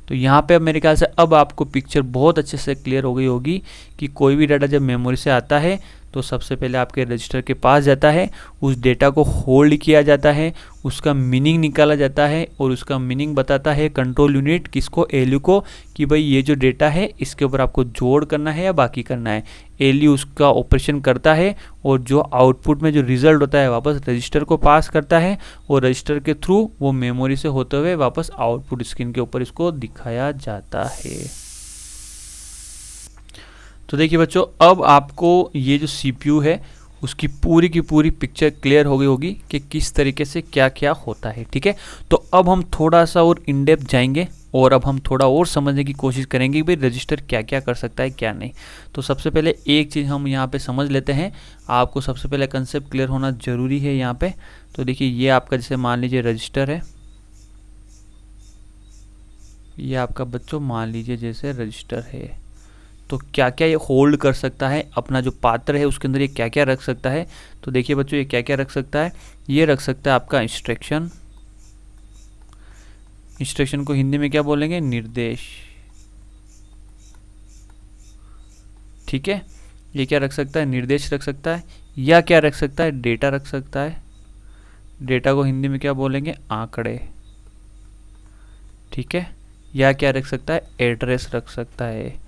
तो यहाँ पे अब मेरे ख्याल से अब आपको पिक्चर बहुत अच्छे से क्लियर हो गई होगी कि कोई भी डाटा जब मेमोरी से आता है तो सबसे पहले आपके रजिस्टर के पास जाता है, उस डेटा को होल्ड किया जाता है, उसका मीनिंग निकाला जाता है, और उसका मीनिंग बताता है कंट्रोल यूनिट किसको, एलयू को, कि भाई ये जो डेटा है इसके ऊपर आपको जोड़ करना है या बाकी करना है। एलयू उसका ऑपरेशन करता है और जो आउटपुट में जो रिजल्ट होता है वापस रजिस्टर को पास करता है, और रजिस्टर के थ्रू वो मेमोरी से होते हुए वापस आउटपुट स्क्रीन के ऊपर इसको दिखाया जाता है। तो देखिए बच्चों, अब आपको ये जो सीपीयू है उसकी पूरी की पूरी पिक्चर क्लियर हो गई होगी कि किस तरीके से क्या क्या होता है। ठीक है। तो अब हम थोड़ा सा और इन डेप्थ जाएंगे और अब हम थोड़ा और समझने की कोशिश करेंगे कि भाई रजिस्टर क्या क्या कर सकता है क्या नहीं। तो सबसे पहले एक चीज़ हम यहाँ पे समझ लेते हैं। आपको सबसे पहले कंसेप्ट क्लियर होना ज़रूरी है यहाँ पे। तो देखिए ये आपका जैसे मान लीजिए रजिस्टर है, ये आपका बच्चों मान लीजिए जैसे रजिस्टर है। तो क्या क्या ये होल्ड कर सकता है, अपना जो पात्र है उसके अंदर ये क्या क्या रख सकता है। तो देखिए बच्चों ये क्या क्या रख सकता है, ये रख सकता है आपका इंस्ट्रक्शन। इंस्ट्रक्शन को हिंदी में क्या बोलेंगे, निर्देश। ठीक है। ये क्या रख सकता है, निर्देश रख सकता है, या क्या रख सकता है, डेटा रख सकता है। डेटा को हिंदी में क्या बोलेंगे, आंकड़े। ठीक है। या क्या रख सकता है, एड्रेस रख सकता है।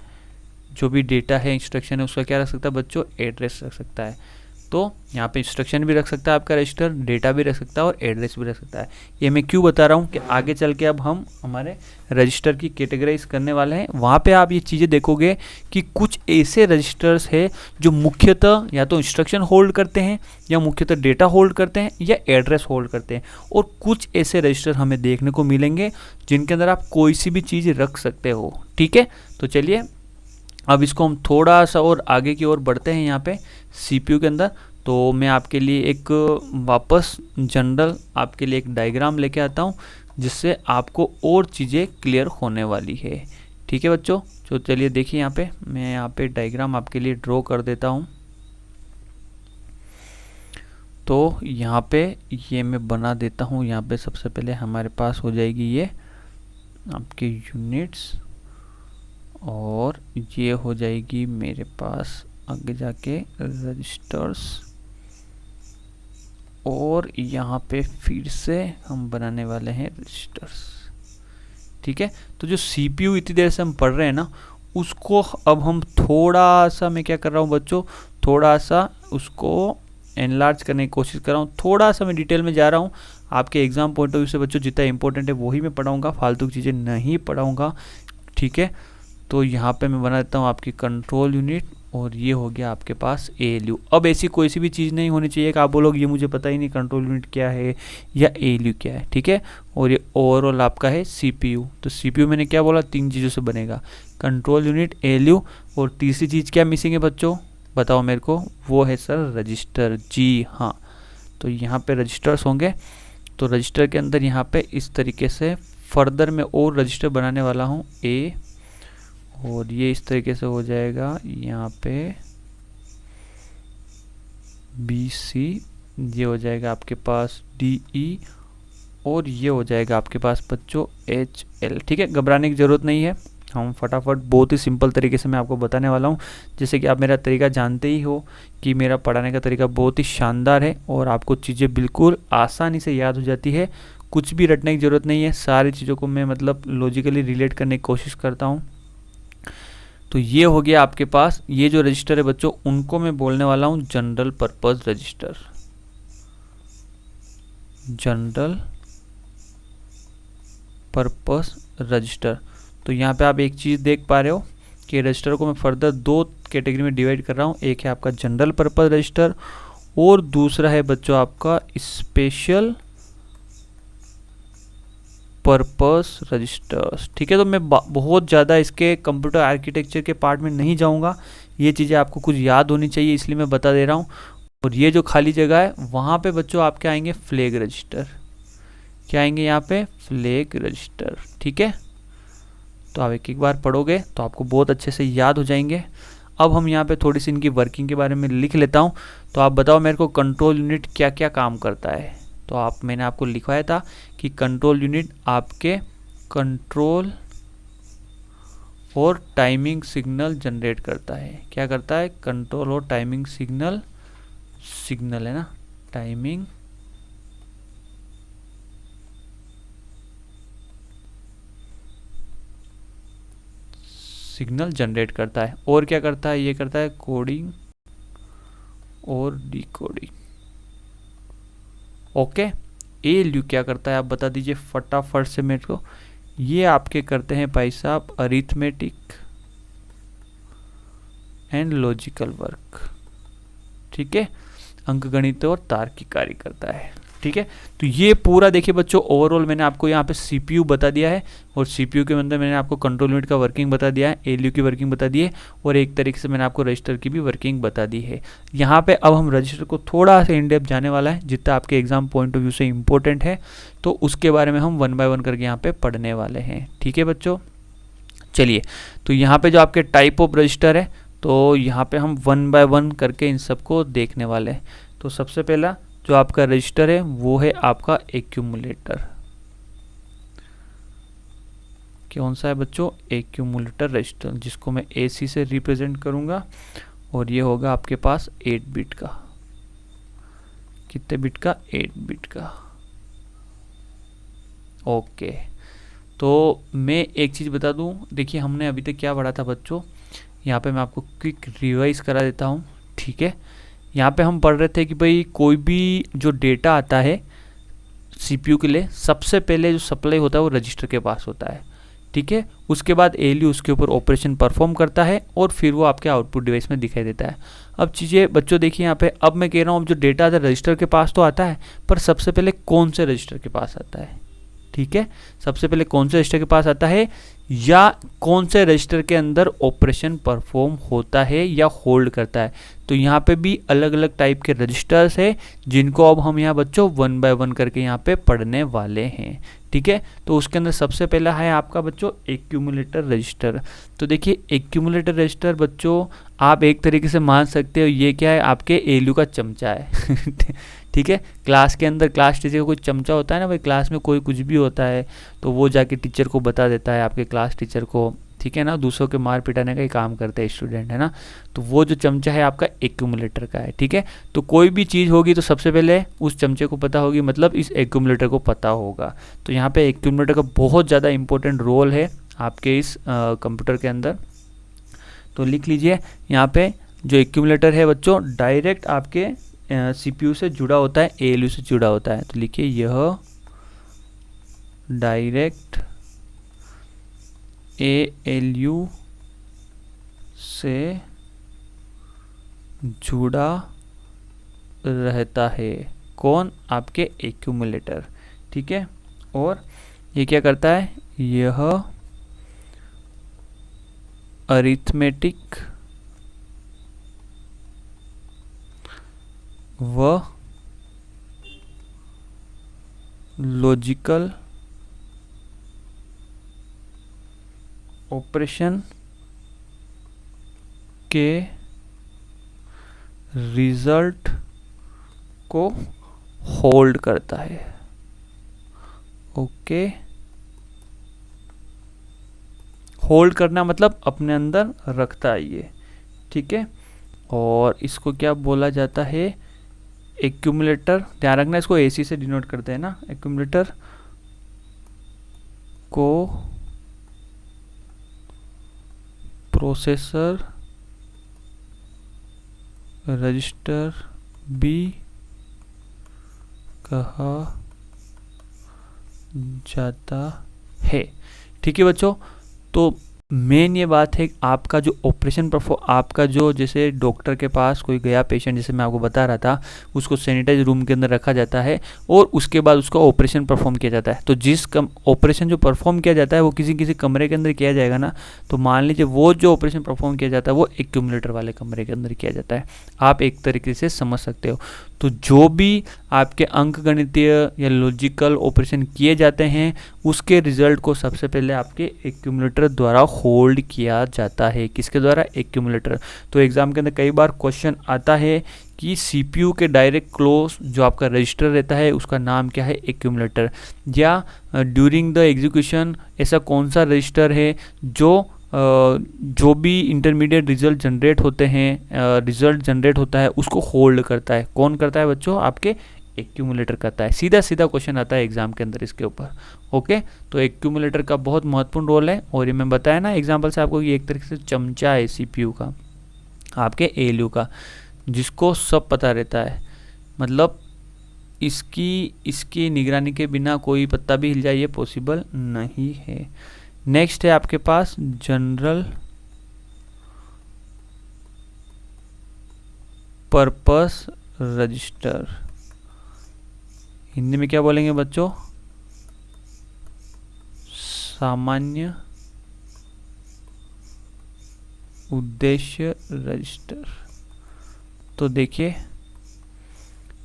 जो भी डेटा है इंस्ट्रक्शन है उसका क्या रख सकता है बच्चों, एड्रेस रख सकता है। तो यहाँ पे इंस्ट्रक्शन भी रख सकता है आपका रजिस्टर, डेटा भी रख सकता है और एड्रेस भी रख सकता है। ये मैं क्यों बता रहा हूँ कि आगे चल के अब हम हमारे रजिस्टर की कैटेगराइज करने वाले हैं। वहाँ पे आप ये चीज़ें देखोगे कि कुछ ऐसे रजिस्टर्स है जो मुख्यतः या तो इंस्ट्रक्शन होल्ड करते हैं, या मुख्यतः डेटा होल्ड करते हैं, या एड्रेस होल्ड करते हैं। और कुछ ऐसे रजिस्टर हमें देखने को मिलेंगे जिनके अंदर आप कोई सी भी चीज़ रख सकते हो। ठीक है। तो चलिए अब इसको हम थोड़ा सा और आगे की ओर बढ़ते हैं यहाँ पे सीपीयू के अंदर। तो मैं आपके लिए एक वापस जनरल आपके लिए एक डायग्राम लेके आता हूँ, जिससे आपको और चीज़ें क्लियर होने वाली है। ठीक है बच्चों, तो चलिए देखिए यहाँ पे मैं यहाँ पे डायग्राम आपके लिए ड्रॉ कर देता हूँ। तो यहाँ पे ये मैं बना देता हूँ। यहाँ पे सबसे पहले हमारे पास हो जाएगी ये आपके यूनिट्स, और ये हो जाएगी मेरे पास आगे जाके रजिस्टर्स, और यहाँ पे फिर से हम बनाने वाले हैं रजिस्टर्स। ठीक है, तो जो CPU इतनी देर से हम पढ़ रहे हैं ना, उसको अब हम थोड़ा सा, मैं क्या कर रहा हूँ बच्चों, थोड़ा सा उसको एनलार्ज करने की कोशिश कर रहा हूँ। थोड़ा सा मैं डिटेल में जा रहा हूँ। आपके एग्जाम पॉइंट ऑफ व्यू से बच्चों जितना इंपॉर्टेंट है वही मैं पढ़ाऊँगा, फालतू की चीज़ें नहीं पढ़ाऊँगा। ठीक है, तो यहाँ पे मैं बना देता हूँ आपकी कंट्रोल यूनिट, और ये हो गया आपके पास ALU। अब ऐसी कोई सी भी चीज़ नहीं होनी चाहिए कि आप बोलोगे ये मुझे पता ही नहीं कंट्रोल यूनिट क्या है या ALU क्या है। ठीक है, और ये ओवरऑल आपका है CPU। तो CPU मैंने क्या बोला, 3 चीज़ों से बनेगा, कंट्रोल यूनिट, ALU, और तीसरी चीज़ क्या मिसिंग है बच्चों, बताओ मेरे को, वो है सर रजिस्टर। जी हाँ, तो यहाँ पे रजिस्टर्स होंगे। तो रजिस्टर के अंदर यहाँ पे इस तरीके से फर्दर में और रजिस्टर बनाने वाला हूँ A, और ये इस तरीके से हो जाएगा यहाँ पे BC, ये हो जाएगा आपके पास DE, और ये हो जाएगा आपके पास बच्चों HL। ठीक है, घबराने की ज़रूरत नहीं है, हम फटाफट बहुत ही सिंपल तरीके से मैं आपको बताने वाला हूँ। जैसे कि आप मेरा तरीका जानते ही हो कि मेरा पढ़ाने का तरीका बहुत ही शानदार है, और आपको चीज़ें बिल्कुल आसानी से याद हो जाती है, कुछ भी रटने की ज़रूरत नहीं है। सारी चीज़ों को मैं मतलब लॉजिकली रिलेट करने की कोशिश करता हूँ। तो ये हो गया आपके पास, ये जो रजिस्टर है बच्चों, उनको मैं बोलने वाला हूँ general purpose register. General purpose register. तो यहाँ पे आप एक चीज़ देख पा रहे हो कि रजिस्टर को मैं फर्दर 2 कैटेगरी में डिवाइड कर रहा हूँ। एक है आपका जनरल पर्पस रजिस्टर, और दूसरा है बच्चों आपका स्पेशल पर्पस रजिस्टर्स। ठीक है, तो मैं बहुत ज़्यादा इसके कंप्यूटर आर्किटेक्चर के पार्ट में नहीं जाऊंगा, ये चीज़ें आपको कुछ याद होनी चाहिए इसलिए मैं बता दे रहा हूँ। और ये जो खाली जगह है वहाँ पे बच्चों आप क्या आएंगे, फ्लैग रजिस्टर। क्या आएंगे यहाँ पे, फ्लैग रजिस्टर। ठीक है, तो आप एक एक बार पढ़ोगे तो आपको बहुत अच्छे से याद हो जाएंगे। अब हम यहाँ पे थोड़ी सी इनकी वर्किंग के बारे में लिख लेता हूँ। तो आप बताओ मेरे को कंट्रोल यूनिट क्या क्या काम करता है। तो मैंने आपको लिखवाया था कि कंट्रोल यूनिट आपके कंट्रोल और टाइमिंग सिग्नल जनरेट करता है। क्या करता है, कंट्रोल और टाइमिंग सिग्नल है ना, टाइमिंग सिग्नल जनरेट करता है। और क्या करता है, ये करता है कोडिंग और डिकोडिंग। ओके, ALU क्या करता है आप बता दीजिए फटाफट से मेरे को। ये आपके करते हैं भाई साहब अरिथमेटिक एंड लॉजिकल वर्क। ठीक है, अंकगणित और तार्किक कार्य करता है। ठीक है, तो ये पूरा देखिए बच्चों, ओवरऑल मैंने आपको यहाँ पे CPU बता दिया है, और CPU के अंदर मैंने आपको कंट्रोल यूनिट का वर्किंग बता दिया है, ALU की वर्किंग बता दी है, और एक तरीके से मैंने आपको रजिस्टर की भी वर्किंग बता दी है। यहाँ पे अब हम रजिस्टर को थोड़ा सा इन डेप्थ जाने वाला है, जितना आपके एग्जाम पॉइंट ऑफ व्यू से इंपॉर्टेंट है, तो उसके बारे में हम 1 बाय 1 करके यहाँ पे पढ़ने वाले हैं। ठीक है बच्चों, चलिए, तो यहाँ पे जो आपके टाइप ऑफ रजिस्टर है, तो यहाँ पे हम 1 बाय 1 करके इन सबको देखने वाले हैं। तो सबसे पहला जो आपका रजिस्टर है वो है आपका एक्यूमुलेटर। कौन सा है बच्चों, एक्यूमुलेटर रजिस्टर, जिसको मैं AC से रिप्रेजेंट करूंगा, और ये होगा आपके पास 8 बिट का। कितने बिट का, 8 बिट का। ओके, तो मैं एक चीज़ बता दूं, देखिए हमने अभी तक क्या पढ़ा था बच्चों, यहाँ पे मैं आपको क्विक रिवाइज करा देता हूँ। ठीक है, यहाँ पे हम पढ़ रहे थे कि भाई कोई भी जो डेटा आता है CPU के लिए, सबसे पहले जो सप्लाई होता है वो रजिस्टर के पास होता है। ठीक है, उसके बाद ALU उसके ऊपर ऑपरेशन परफॉर्म करता है, और फिर वो आपके आउटपुट डिवाइस में दिखाई देता है। अब चीज़ें बच्चों देखिए यहाँ पे, अब मैं कह रहा हूँ अब जो डेटा आता है रजिस्टर के पास तो आता है, पर सबसे पहले कौन से रजिस्टर के पास आता है। ठीक है, सबसे पहले कौन से रजिस्टर के पास आता है, या कौन से रजिस्टर के अंदर ऑपरेशन परफॉर्म होता है या होल्ड करता है। तो यहाँ पे भी अलग अलग टाइप के रजिस्टर्स है जिनको अब हम यहाँ बच्चों 1 बाय 1 करके यहाँ पे पढ़ने वाले हैं। ठीक है, तो उसके अंदर सबसे पहला है आपका बच्चों एक्यूमुलेटर रजिस्टर। तो देखिए एक्यूमुलेटर रजिस्टर बच्चों आप एक तरीके से मान सकते हो ये क्या है, आपके एलयू का चमचा है। ठीक है, क्लास के अंदर क्लास टीचर का कोई चमचा होता है ना भाई, क्लास में कोई कुछ भी होता है तो वो जाके टीचर को बता देता है, आपके क्लास टीचर को। ठीक है ना, दूसरों के मार पिटाने का ही काम करते हैं स्टूडेंट, है ना। तो वो जो चमचा है आपका एक्यूमुलेटर का है। ठीक है, तो कोई भी चीज़ होगी तो सबसे पहले उस चमचे को पता होगी, मतलब इस एक्यूमुलेटर को पता होगा। तो यहाँ पे एक्यूमुलेटर का बहुत ज़्यादा इंपॉर्टेंट रोल है आपके इस कंप्यूटर के अंदर। तो लिख लीजिए यहाँ पे जो एक्यूमुलेटर है बच्चों डायरेक्ट आपके सीपीयू से जुड़ा होता है, एएलयू से जुड़ा होता है। तो लिखिए यह डायरेक्ट एएलयू से जुड़ा रहता है। कौन? आपके एक्यूमुलेटर। ठीक है, और ये क्या करता है, यह अरिथमेटिक व लॉजिकल ऑपरेशन के रिजल्ट को होल्ड करता है। ओके, होल्ड करना मतलब अपने अंदर रखता है ये। ठीक है, और इसको क्या बोला जाता है, एक्यूमुलेटर। ध्यान रखना इसको एसी से डिनोट करते हैं ना, एक्यूमुलेटर को प्रोसेसर रजिस्टर भी कहा जाता है। ठीक है बच्चों, तो मेन ये बात है आपका जो ऑपरेशन आपका जो जैसे डॉक्टर के पास कोई गया पेशेंट, जैसे मैं आपको बता रहा था, उसको सैनिटाइज रूम के अंदर रखा जाता है और उसके बाद उसका ऑपरेशन परफॉर्म किया जाता है। तो जिस ऑपरेशन जो परफॉर्म किया जाता है वो किसी किसी कमरे के अंदर किया जाएगा ना, तो मान लीजिए वो जो ऑपरेशन परफॉर्म किया जाता है वो एक्यूमुलेटर वाले कमरे के अंदर किया जाता है। आप एक तरीके से समझ सकते हो। तो जो भी आपके अंकगणितीय या लॉजिकल ऑपरेशन किए जाते हैं उसके रिजल्ट को सबसे पहले आपके एक्यूमुलेटर द्वारा होल्ड किया जाता है। किसके द्वारा? एक्यूमुलेटर। तो एग्जाम के अंदर कई बार क्वेश्चन आता है कि सीपीयू के डायरेक्ट क्लोज जो आपका रजिस्टर रहता है उसका नाम क्या है? एक्यूमुलेटर। या ड्यूरिंग द एग्जीक्यूशन ऐसा कौन सा रजिस्टर है जो भी इंटरमीडिएट रिजल्ट जनरेट होते हैं, रिजल्ट जनरेट होता है उसको होल्ड करता है। कौन करता है बच्चों? आपके एक्यूमुलेटर करता है। सीधा सीधा क्वेश्चन आता है एग्जाम के अंदर इसके ऊपर। ओके, तो एक्यूमुलेटर का बहुत महत्वपूर्ण रोल है। और ये मैं बताया ना एग्जाम्पल से आपको कि एक तरीके से चमचा है सीपीयू का, आपके एएलयू का, जिसको सब पता रहता है। मतलब इसकी निगरानी के बिना कोई पत्ता भी हिल जाए ये पॉसिबल नहीं है। नेक्स्ट है आपके पास जनरल पर्पस रजिस्टर। हिंदी में क्या बोलेंगे बच्चों? सामान्य उद्देश्य रजिस्टर। तो देखिए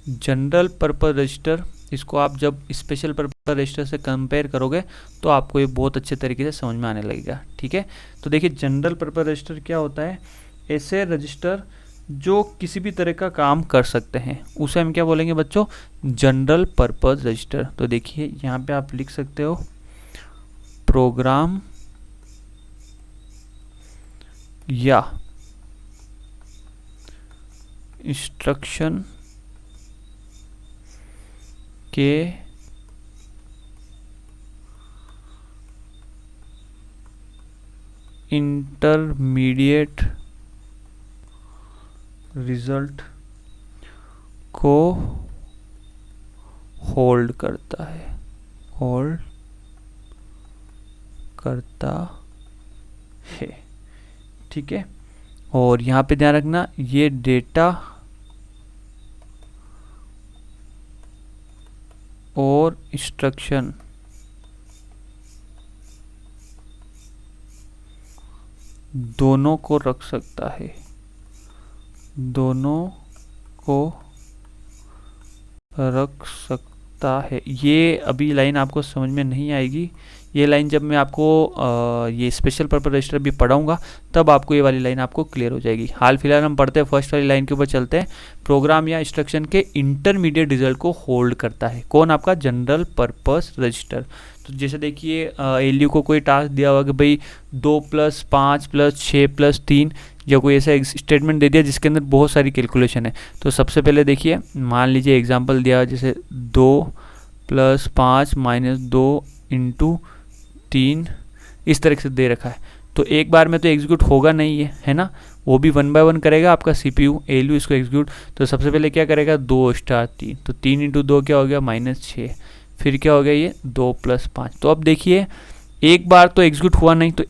जनरल पर्पस रजिस्टर, इसको आप जब स्पेशल पर्पस रजिस्टर से कंपेयर करोगे तो आपको ये बहुत अच्छे तरीके से समझ में आने लगेगा। ठीक है, तो देखिए जनरल पर्पस रजिस्टर क्या होता है? ऐसे रजिस्टर जो किसी भी तरह का काम कर सकते हैं उसे हम क्या बोलेंगे बच्चों? General purpose register. तो देखिए यहाँ पे आप लिख सकते हो प्रोग्राम या इंस्ट्रक्शन के इंटरमीडिएट रिजल्ट को होल्ड करता है, होल्ड करता है। ठीक है, और यहाँ पे ध्यान रखना ये डेटा और इंस्ट्रक्शन दोनों को रख सकता है, दोनों को रख सकता है। ये अभी लाइन आपको समझ में नहीं आएगी, ये लाइन जब मैं आपको ये स्पेशल पर्पस रजिस्टर भी पढ़ाऊंगा तब आपको ये वाली लाइन आपको क्लियर हो जाएगी। हाल फिलहाल हम पढ़ते हैं फर्स्ट वाली लाइन के ऊपर चलते हैं। प्रोग्राम या इंस्ट्रक्शन के इंटरमीडिएट रिजल्ट को होल्ड करता है कौन? आपका जनरल पर्पस रजिस्टर। तो जैसे देखिए एलयू को कोई टास्क दिया हुआ कि भाई 2 + 5 + 6 + 3 या कोई ऐसा स्टेटमेंट दे दिया जिसके अंदर बहुत सारी कैलकुलेशन है। तो सबसे पहले देखिए मान लीजिए एग्जांपल दिया जैसे 2 + 5 - 2 × 3 इस तरह से दे रखा है। तो एक बार में तो एग्जीक्यूट होगा नहीं है ना, वो भी 1 बाय 1 करेगा आपका सीपीयू एलयू इसको एग्जीक्यूट। तो सबसे पहले क्या करेगा 2 * 3, तो 3 × 2 क्या हो गया -6, फिर क्या हो गया ये 2 + 5। तो अब देखिए एक बार तो एग्जीक्यूट हुआ नहीं, तो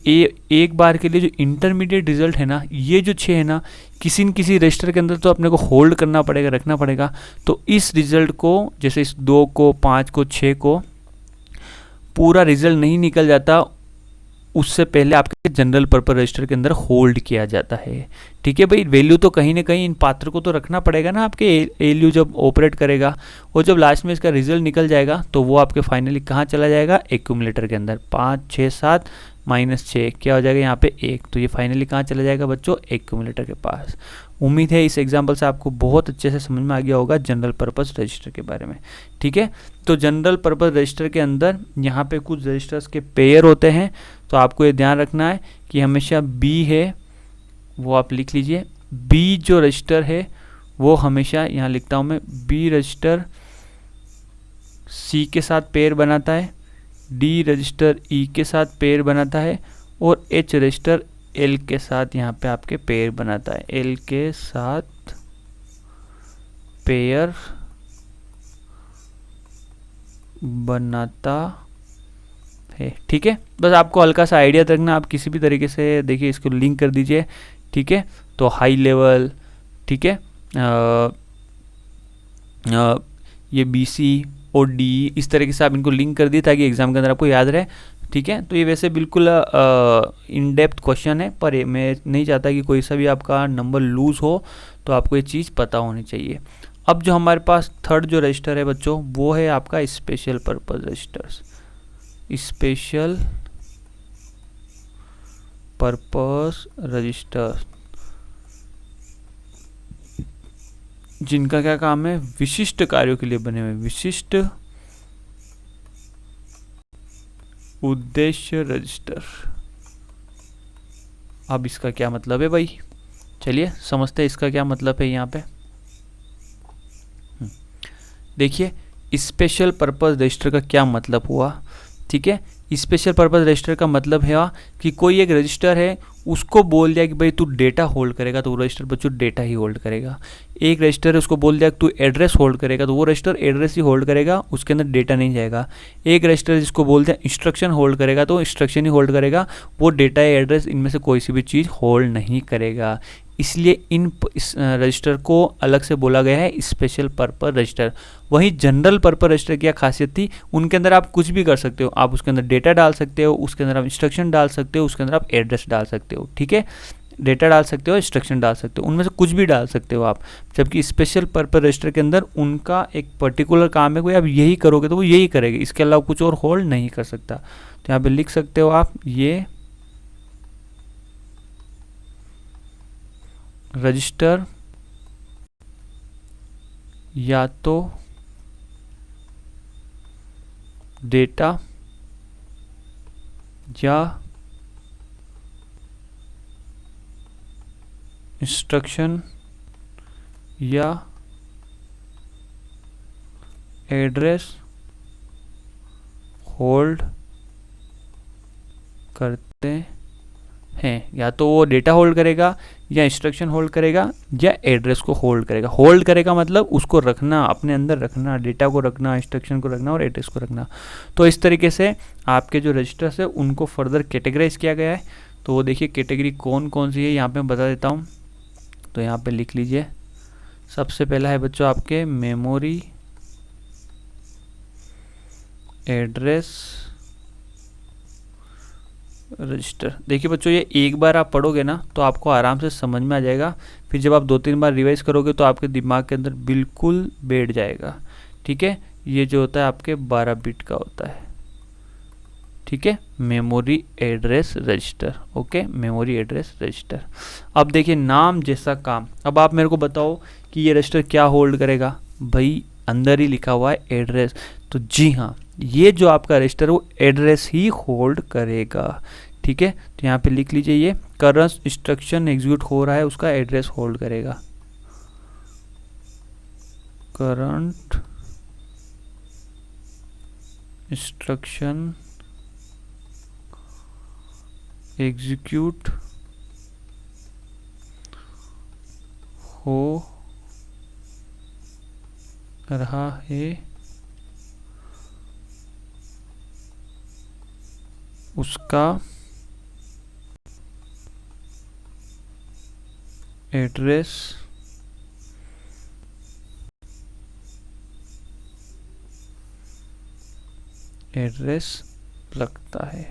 एक बार के लिए जो इंटरमीडिएट रिजल्ट है ना, ये जो 6 है ना, किसी न किसी रजिस्टर के अंदर तो अपने को होल्ड करना पड़ेगा, रखना पड़ेगा। तो इस रिजल्ट को जैसे इस 2 को 5 को 6 को पूरा रिजल्ट नहीं निकल जाता, उससे पहले आपके जनरल पर्पस रजिस्टर के अंदर होल्ड किया जाता है। ठीक है भाई, वैल्यू तो कहीं ना कहीं इन पात्र को तो रखना पड़ेगा ना आपके एलयू जब ऑपरेट करेगा, और जब लास्ट में इसका रिजल्ट निकल जाएगा तो वो आपके फाइनली कहाँ चला जाएगा? एक्यूमुलेटर के अंदर। 5 6 7 -6 क्या हो जाएगा यहाँ पे 1, तो ये फाइनली कहाँ चला जाएगा बच्चों? एक्यूमुलेटर के पास। उम्मीद है इस एग्जाम्पल से आपको बहुत अच्छे से समझ में आ गया होगा जनरल पर्पस रजिस्टर के बारे में। ठीक है, तो जनरल पर्पस रजिस्टर के अंदर यहाँ पे कुछ रजिस्टर्स के पेयर होते हैं, तो आपको ये ध्यान रखना है कि हमेशा बी है वो आप लिख लीजिए। बी जो रजिस्टर है वो हमेशा, यहाँ लिखता हूँ मैं, बी रजिस्टर सी के साथ पेयर बनाता है, डी रजिस्टर ई के साथ पेयर बनाता है, और एच रजिस्टर एल के साथ यहाँ पे आपके पेयर बनाता है, एल के साथ पेयर बनाता है। ठीक है, बस आपको हल्का सा आइडिया रखना, आप किसी भी तरीके से देखिए इसको लिंक कर दीजिए। ठीक है, तो हाई लेवल, ठीक है, ये बी सी और डी इस तरीके से आप इनको लिंक कर दिए ताकि एग्जाम के अंदर आपको याद रहे। ठीक है, तो ये वैसे बिल्कुल इन डेप्थ क्वेश्चन है, पर मैं नहीं चाहता कि कोई सा भी आपका नंबर लूज हो, तो आपको ये चीज़ पता होनी चाहिए। अब जो हमारे पास थर्ड जो रजिस्टर है बच्चों, वो है आपका special purpose registers. Special purpose register जिनका क्या काम है? विशिष्ट कार्यों के लिए बने हुए, विशिष्ट उद्देश्य रजिस्टर। अब इसका क्या मतलब है भाई? चलिए समझते हैं इसका क्या मतलब है। यहाँ पे देखिए स्पेशल पर्पस रजिस्टर का क्या मतलब हुआ। ठीक है, स्पेशल पर्पस रजिस्टर का मतलब है कि कोई एक रजिस्टर है, उसको बोल दिया कि भाई तू डेटा होल्ड करेगा, तो वो रजिस्टर बच्चों डेटा ही होल्ड करेगा। एक रजिस्टर है, उसको बोल दिया कि तू एड्रेस होल्ड करेगा, तो वो रजिस्टर एड्रेस ही होल्ड करेगा, उसके अंदर डेटा नहीं जाएगा। एक रजिस्टर जिसको बोल दिया इंस्ट्रक्शन होल्ड करेगा, तो इंस्ट्रक्शन ही होल्ड करेगा, वो डेटा या एड्रेस इनमें से कोई सी भी चीज़ होल्ड नहीं करेगा। इसलिए इस रजिस्टर को अलग से बोला गया है स्पेशल पर्पस रजिस्टर। वहीं जनरल पर्पस रजिस्टर की क्या खासियत थी? उनके अंदर आप कुछ भी कर सकते हो, आप उसके अंदर डेटा डाल सकते हो, उसके अंदर आप इंस्ट्रक्शन डाल सकते हो, उसके अंदर आप एड्रेस डाल सकते हो। ठीक है, डेटा डाल सकते हो, इंस्ट्रक्शन डाल सकते हो, उनमें से कुछ भी डाल सकते हो आप। जबकि स्पेशल पर्पस रजिस्टर के अंदर उनका एक पर्टिकुलर काम है, कोई आप यही करोगे तो वो यही करेगा, इसके अलावा कुछ और होल्ड नहीं कर सकता। तो यहाँ पे लिख सकते हो आप, ये रजिस्टर या तो डेटा या इंस्ट्रक्शन या एड्रेस होल्ड करते हैं। या तो वो डेटा होल्ड करेगा, या इंस्ट्रक्शन होल्ड करेगा, या एड्रेस को होल्ड करेगा। होल्ड करेगा मतलब उसको रखना, अपने अंदर रखना, डेटा को रखना, इंस्ट्रक्शन को रखना और एड्रेस को रखना। तो इस तरीके से आपके जो रजिस्टर्स है उनको फर्दर कैटेगराइज किया गया है। तो वो देखिए कैटेगरी कौन कौन सी है, यहाँ पे मैं बता देता हूँ। तो यहाँ पे लिख लीजिए, सबसे पहला है बच्चों आपके मेमोरी एड्रेस रजिस्टर। देखिए बच्चों, ये एक बार आप पढ़ोगे ना तो आपको आराम से समझ में आ जाएगा, फिर जब आप 2-3 बार रिवाइज करोगे तो आपके दिमाग के अंदर बिल्कुल बैठ जाएगा। ठीक है, ये जो होता है आपके 12 बिट का होता है। ठीक है, memory address register. Okay, memory address register. अब देखिए, नाम जैसा काम। अब आप मेरे को बताओ कि ये रजिस्टर क्या होल्ड करेगा। भाई अंदर ही लिखा हुआ है एड्रेस, तो जी हाँ, ये जो आपका रजिस्टर वो एड्रेस ही होल्ड करेगा। ठीक है, तो यहाँ पे लिख लीजिए, ये करंट इंस्ट्रक्शन एग्जीक्यूट हो रहा है उसका एड्रेस होल्ड करेगा। करंट इंस्ट्रक्शन एग्जीक्यूट हो रहा है उसका एड्रेस लगता है।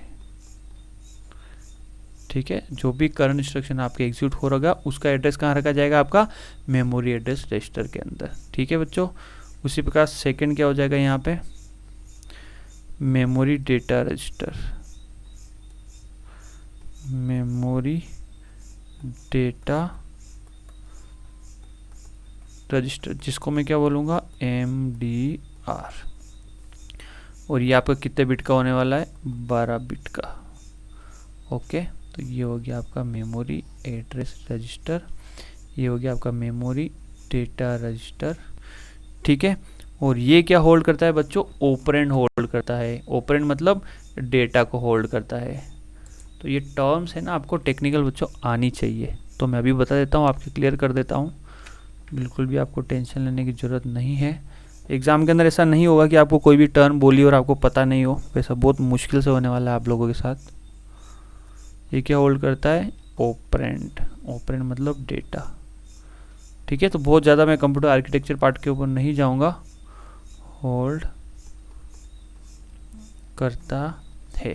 ठीक है, जो भी करंट इंस्ट्रक्शन आपके एग्जीक्यूट हो रहा उसका एड्रेस कहाँ रखा जाएगा, आपका मेमोरी एड्रेस रजिस्टर के अंदर। ठीक है बच्चों, उसी प्रकार सेकंड क्या हो जाएगा यहाँ पे, memory data register. Memory data register, जिसको मैं क्या बोलूँगा, MDR। और ये आपका कितने बिट का होने वाला है, 12 बिट का। ओके, तो ये हो गया आपका मेमोरी एड्रेस रजिस्टर, ये हो गया आपका मेमोरी डेटा रजिस्टर। ठीक है, और ये क्या होल्ड करता है बच्चों, ऑपरेंड होल्ड करता है। ऑपरेंड मतलब डेटा को होल्ड करता है। तो ये टर्म्स है ना, आपको टेक्निकल बच्चों आनी चाहिए, तो मैं अभी बता देता हूँ, आपके क्लियर कर देता हूँ। बिल्कुल भी आपको टेंशन लेने की ज़रूरत नहीं है। एग्ज़ाम के अंदर ऐसा नहीं होगा कि आपको कोई भी टर्म बोली और आपको पता नहीं हो, वैसा बहुत मुश्किल से होने वाला है आप लोगों के साथ। ये क्या होल्ड करता है, ऑपरेंड। ऑपरेंड मतलब डेटा। ठीक है, तो बहुत ज़्यादा मैं कंप्यूटर आर्किटेक्चर पार्ट के ऊपर नहीं जाऊंगा। होल्ड करता है।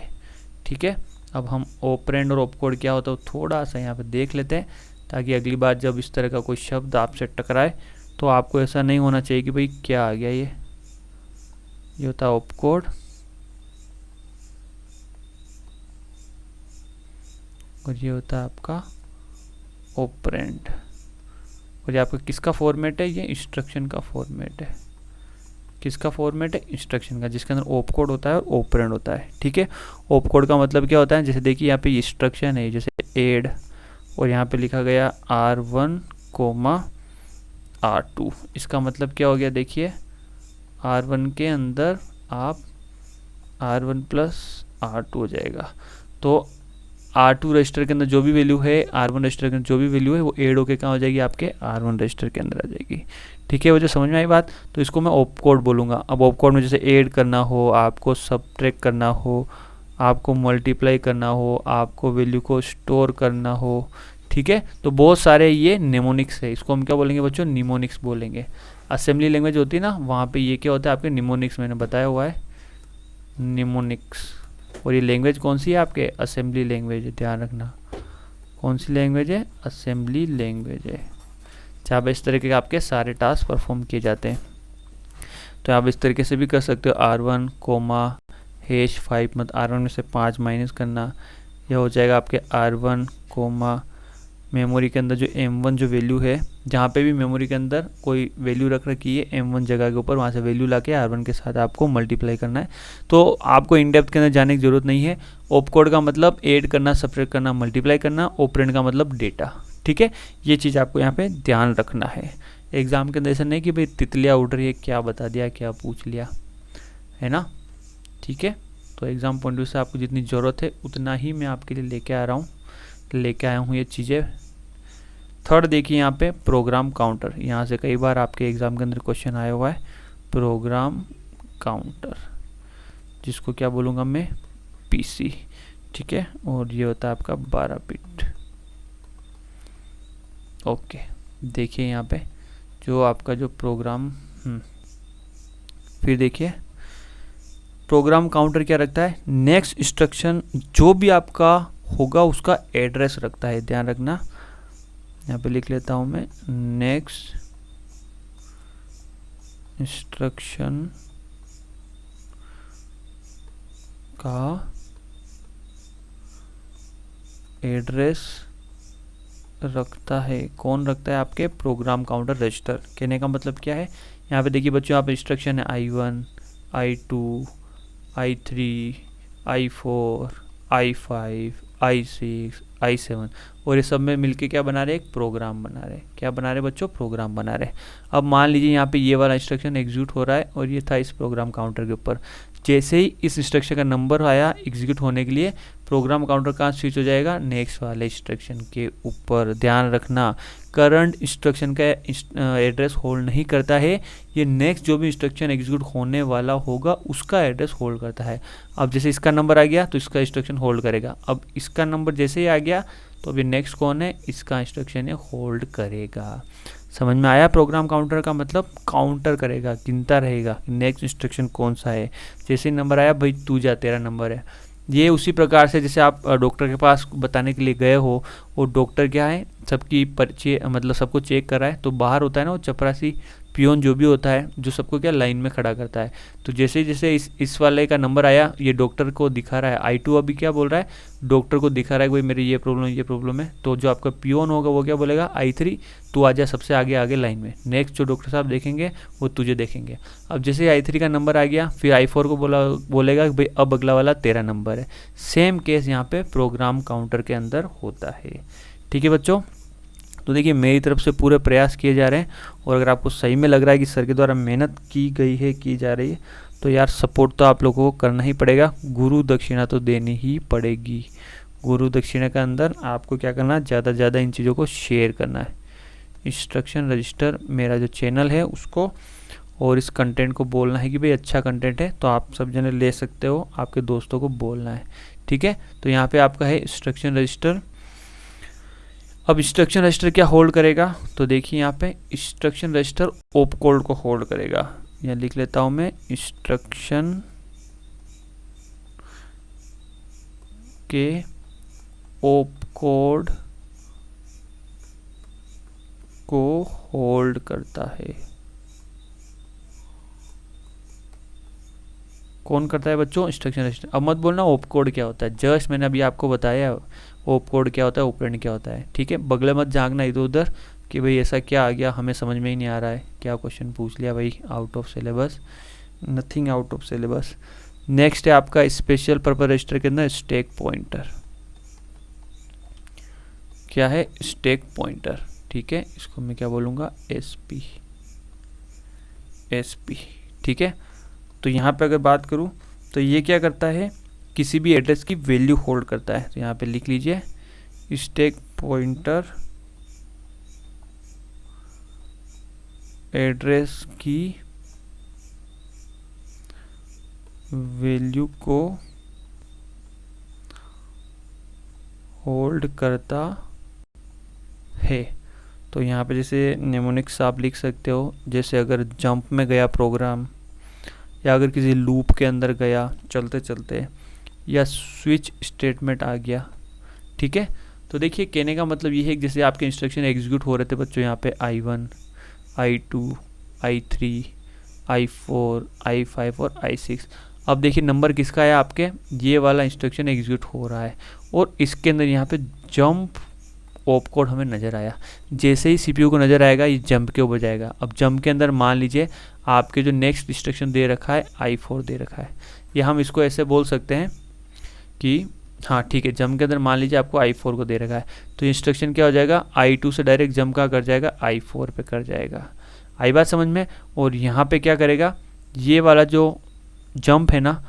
ठीक है, अब हम ऑपरेंड और ऑपकोड क्या होता है थोड़ा सा यहाँ पे देख लेते हैं, ताकि अगली बार जब इस तरह का कोई शब्द आपसे टकराए तो आपको ऐसा नहीं होना चाहिए कि भाई क्या आ गया ये होता है ऑपकोड, और ये होता है आपका ऑपरेंड। और ये आपका किसका फॉर्मेट है, ये इंस्ट्रक्शन का फॉर्मेट है। किसका फॉर्मेट है, इंस्ट्रक्शन का, जिसके अंदर ऑपकोड होता है और ऑपरेंड होता है। ठीक है, ऑपकोड का मतलब क्या होता है, जैसे देखिए यहाँ पे इंस्ट्रक्शन है, जैसे एड, और यहाँ पे लिखा गया R1, R2। इसका मतलब क्या हो गया, देखिए R1 के अंदर आप R1 प्लस R2 हो जाएगा। तो R2 रजिस्टर के अंदर जो भी वैल्यू है, R1 रजिस्टर के अंदर जो भी वैल्यू है, वो एड होके कहाँ हो जाएगी, आपके R1 रजिस्टर के अंदर आ जाएगी। ठीक है, वो जो समझ में आई बात, तो इसको मैं ऑपकोड बोलूँगा। अब ऑपकोड में जैसे ऐड करना हो, आपको सबट्रैक्ट करना हो, आपको मल्टीप्लाई करना हो, आपको वैल्यू को स्टोर करना हो, ठीक है, तो बहुत सारे ये निमोनिक्स है। इसको हम क्या बोलेंगे बच्चों, निमोनिक्स बोलेंगे। असेंबली लैंग्वेज होती है ना, वहाँ पे ये क्या होता है, आपके निमोनिक्स मैंने बताया हुआ है, निमोनिक्स। और ये लैंग्वेज कौन सी है, आपके असेंबली लैंग्वेज है, ध्यान रखना। कौन सी लैंग्वेज है, असेंबली लैंग्वेज है, जहाँ पे इस तरीके के आपके सारे टास्क परफॉर्म किए जाते हैं। तो आप इस तरीके से भी कर सकते हो, R1 #5, मतलब R1 में से 5 माइनस करना, यह हो जाएगा आपके R1 मेमोरी के अंदर जो M1 जो वैल्यू है, जहाँ पे भी मेमोरी के अंदर कोई वैल्यू रख रखी है M1 जगह के ऊपर, वहाँ से वैल्यू लाके R1 के साथ आपको मल्टीप्लाई करना है। तो आपको इन डेप्थ के अंदर जाने की जरूरत नहीं है। ऑपकोड का मतलब ऐड करना, सबट्रैक्ट करना, मल्टीप्लाई करना, ऑपरेंड का मतलब डेटा। ठीक है, ये चीज़ आपको यहाँ पे ध्यान रखना है। एग्जाम के अंदर ऐसा नहीं कि भाई तितलियाँ उड़ रही है, क्या बता दिया, क्या पूछ लिया, है ना। ठीक है, तो एग्ज़ाम पॉइंट ऑफ व्यू से आपको जितनी ज़रूरत है उतना ही मैं आपके लिए लेके आ रहा हूँ, लेके आया हूँ ये चीज़ें। थर्ड देखिए यहाँ पे प्रोग्राम काउंटर, यहाँ से कई बार आपके एग्ज़ाम के अंदर क्वेश्चन आया हुआ है, प्रोग्राम काउंटर, जिसको क्या बोलूँगा मैं, PC। ठीक है, और ये होता है आपका 12 बिट। ओके, देखिए यहाँ पे जो आपका जो प्रोग्राम, फिर देखिए प्रोग्राम काउंटर क्या रखता है, नेक्स्ट इंस्ट्रक्शन जो भी आपका होगा उसका एड्रेस रखता है, ध्यान रखना। यहाँ पे लिख लेता हूँ मैं, नेक्स्ट इंस्ट्रक्शन का एड्रेस रखता है, कौन रखता है, आपके प्रोग्राम काउंटर रजिस्टर। कहने का मतलब क्या है, यहाँ पे देखिए बच्चों, यहाँ पे इंस्ट्रक्शन है I1, I2, I3, I4, I5, I6, I7 और ये सब में मिलके क्या बना रहे हैं, एक प्रोग्राम बना रहे हैं। क्या बना रहे हैं बच्चों, प्रोग्राम बना रहे हैं। अब मान लीजिए यहाँ पे ये वाला इंस्ट्रक्शन एग्जीक्यूट हो रहा है और ये था इस प्रोग्राम काउंटर के ऊपर। जैसे ही इस इंस्ट्रक्शन का नंबर आया एग्जीक्यूट होने के लिए, प्रोग्राम काउंटर कहाँ स्विच हो जाएगा, नेक्स्ट वाले इंस्ट्रक्शन के ऊपर। ध्यान रखना, करंट इंस्ट्रक्शन का एड्रेस होल्ड नहीं करता है, ये नेक्स्ट जो भी इंस्ट्रक्शन एग्जीक्यूट होने वाला होगा उसका एड्रेस होल्ड करता है। अब जैसे इसका नंबर आ गया तो इसका इंस्ट्रक्शन होल्ड करेगा। अब इसका नंबर जैसे ही आ गया तो अभी नेक्स्ट कौन है, इसका इंस्ट्रक्शन है होल्ड करेगा। समझ में आया, प्रोग्राम काउंटर का मतलब काउंटर करेगा, गिनता रहेगा नेक्स्ट इंस्ट्रक्शन कौन सा है। जैसे ही नंबर आया, भाई तू जा, तेरा नंबर है। ये उसी प्रकार से जैसे आप डॉक्टर के पास बताने के लिए गए हो, वो डॉक्टर क्या है, सबकी पर्ची मतलब सबको चेक कर रहा है, तो बाहर होता है ना वो चपरासी पियोन जो भी होता है, जो सबको क्या लाइन में खड़ा करता है। तो जैसे जैसे इस वाले का नंबर आया, ये डॉक्टर को दिखा रहा है, I2 अभी क्या बोल रहा है, डॉक्टर को दिखा रहा है भाई मेरी ये प्रॉब्लम है। तो जो आपका पियोन होगा वो क्या बोलेगा, I3 तू आ जा सबसे आगे आगे लाइन में, नेक्स्ट जो डॉक्टर साहब देखेंगे वो तुझे देखेंगे। अब जैसे I3 का नंबर आ गया, फिर I4 को बोलेगा भाई अब अगला वाला तेरा नंबर है। सेम केस यहाँ पे प्रोग्राम काउंटर के अंदर होता है। ठीक है बच्चों, तो देखिए मेरी तरफ से पूरे प्रयास किए जा रहे हैं, और अगर आपको सही में लग रहा है कि सर के द्वारा मेहनत की गई है, की जा रही है, तो यार सपोर्ट तो आप लोगों को करना ही पड़ेगा, गुरु दक्षिणा तो देनी ही पड़ेगी। गुरु दक्षिणा के अंदर आपको क्या करना है, ज़्यादा से ज़्यादा इन चीज़ों को शेयर करना है। इंस्ट्रक्शन रजिस्टर मेरा जो चैनल है उसको, और इस कंटेंट को बोलना है कि भाई अच्छा कंटेंट है तो आप सब जने ले सकते हो, आपके दोस्तों को बोलना है। ठीक है, तो यहाँ पे आपका है इंस्ट्रक्शन रजिस्टर। अब इंस्ट्रक्शन रजिस्टर क्या होल्ड करेगा, तो देखिए यहाँ पे इंस्ट्रक्शन रजिस्टर ओप कोड को होल्ड करेगा। यहाँ लिख लेता हूँ मैं, इंस्ट्रक्शन के ओप कोड को होल्ड करता है। कौन करता है बच्चों, इंस्ट्रक्शन रजिस्टर। अब मत बोलना ओप कोड क्या होता है, जस्ट मैंने अभी आपको बताया ओप कोड क्या होता है, ऑपरेंड क्या होता है। ठीक है, बगले मत झांकना इधर उधर कि भाई ऐसा क्या आ गया, हमें समझ में ही नहीं आ रहा है, क्या क्वेश्चन पूछ लिया भाई, out of syllabus. Nothing out of syllabus. Next है आपका स्पेशल पर्पस रजिस्टर के अंदर स्टैक पॉइंटर। क्या है, स्टैक पॉइंटर। ठीक है, इसको मैं क्या बोलूँगा, SP। ठीक है, तो यहाँ पे अगर बात करूँ तो ये क्या करता है, किसी भी एड्रेस की वैल्यू होल्ड करता है। तो यहाँ पे लिख लीजिए, स्टैक पॉइंटर एड्रेस की वैल्यू को होल्ड करता है। तो यहाँ पे जैसे नेमोनिक्स आप लिख सकते हो, जैसे अगर जंप में गया प्रोग्राम, या अगर किसी लूप के अंदर गया चलते चलते, या स्विच स्टेटमेंट आ गया। ठीक है, तो देखिए कहने का मतलब ये है कि जैसे आपके इंस्ट्रक्शन एग्जीक्यूट हो रहे थे बच्चों, यहाँ पे I1, I2, I3, I4, I5 और I6। अब देखिए नंबर किसका है, आपके ये वाला इंस्ट्रक्शन एग्जीक्यूट हो रहा है, और इसके अंदर यहाँ पे जंप ओप कोड हमें नज़र आया। जैसे ही CPU को नज़र आएगा ये जंप के ऊपर जाएगा। अब जंप के अंदर मान लीजिए आपके जो नेक्स्ट इंस्ट्रक्शन दे रखा है I4 दे रखा है, या हम इसको ऐसे बोल सकते हैं कि हाँ ठीक है, जंप के अंदर मान लीजिए आपको I4 को दे रखा है, तो इंस्ट्रक्शन क्या हो जाएगा, I2 से डायरेक्ट जंप का कर जाएगा, I4 पे कर जाएगा। आई बात समझ में। और यहाँ पे क्या करेगा, ये वाला जो जंप है ना,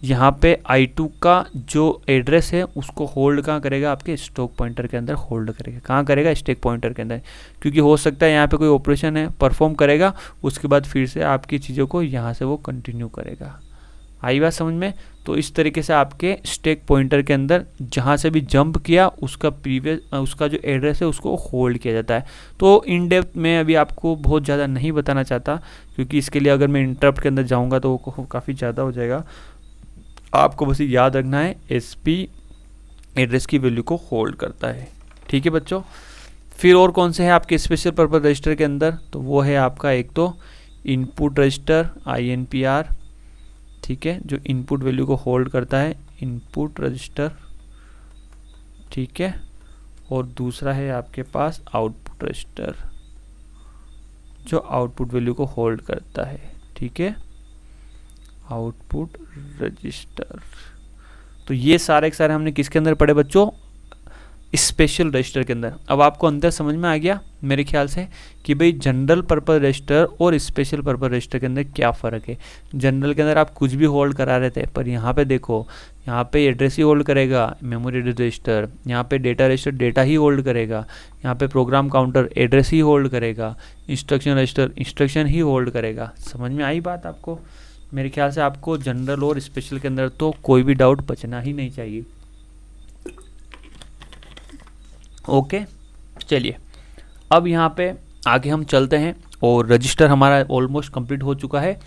यहाँ पे I2 का जो एड्रेस है उसको होल्ड कहाँ करेगा, आपके स्टॉक पॉइंटर के अंदर होल्ड करेगा। कहाँ करेगा, स्टैक पॉइंटर के अंदर, क्योंकि हो सकता है यहाँ पे कोई ऑपरेशन है परफॉर्म करेगा, उसके बाद फिर से आपकी चीज़ों को यहाँ से वो कंटिन्यू करेगा। आई बात समझ में। तो इस तरीके से आपके स्टैक पॉइंटर के अंदर जहाँ से भी जंप किया उसका जो एड्रेस है उसको होल्ड किया जाता है। तो इन डेप्थ में अभी आपको बहुत ज़्यादा नहीं बताना चाहता, क्योंकि इसके लिए अगर मैं इंटरप्ट के अंदर जाऊँगा तो वो काफ़ी ज़्यादा हो जाएगा। आपको बस याद रखना है SP एड्रेस की वैल्यू को होल्ड करता है। ठीक है बच्चों। फिर और कौन से हैं आपके स्पेशल पर्पस रजिस्टर के अंदर, तो वो है आपका एक तो इनपुट रजिस्टर INPR, ठीक है, जो इनपुट वैल्यू को होल्ड करता है, इनपुट रजिस्टर, ठीक है। और दूसरा है आपके पास आउटपुट रजिस्टर, जो आउटपुट वैल्यू को होल्ड करता है, ठीक है, आउटपुट रजिस्टर। तो ये सारे के सारे हमने किसके अंदर पढ़े बच्चों, स्पेशल रजिस्टर के अंदर। अब आपको अंदर समझ में आ गया मेरे ख्याल से कि भाई जनरल पर्पस रजिस्टर और स्पेशल पर्पस रजिस्टर के अंदर क्या फ़र्क है। जनरल के अंदर आप कुछ भी होल्ड करा रहे थे, पर यहाँ पे देखो, यहाँ पे एड्रेस ही होल्ड करेगा मेमोरी एड्रेस रजिस्टर, यहाँ पे डेटा रजिस्टर डेटा ही होल्ड करेगा, यहाँ पे प्रोग्राम काउंटर एड्रेस ही होल्ड करेगा, इंस्ट्रक्शन रजिस्टर इंस्ट्रक्शन ही होल्ड करेगा। समझ में आई बात आपको। मेरे ख्याल से आपको जनरल और स्पेशल के अंदर तो कोई भी डाउट बचना ही नहीं चाहिए। ओके चलिए अब यहाँ पे आगे हम चलते हैं, और रजिस्टर हमारा ऑलमोस्ट कंप्लीट हो चुका है।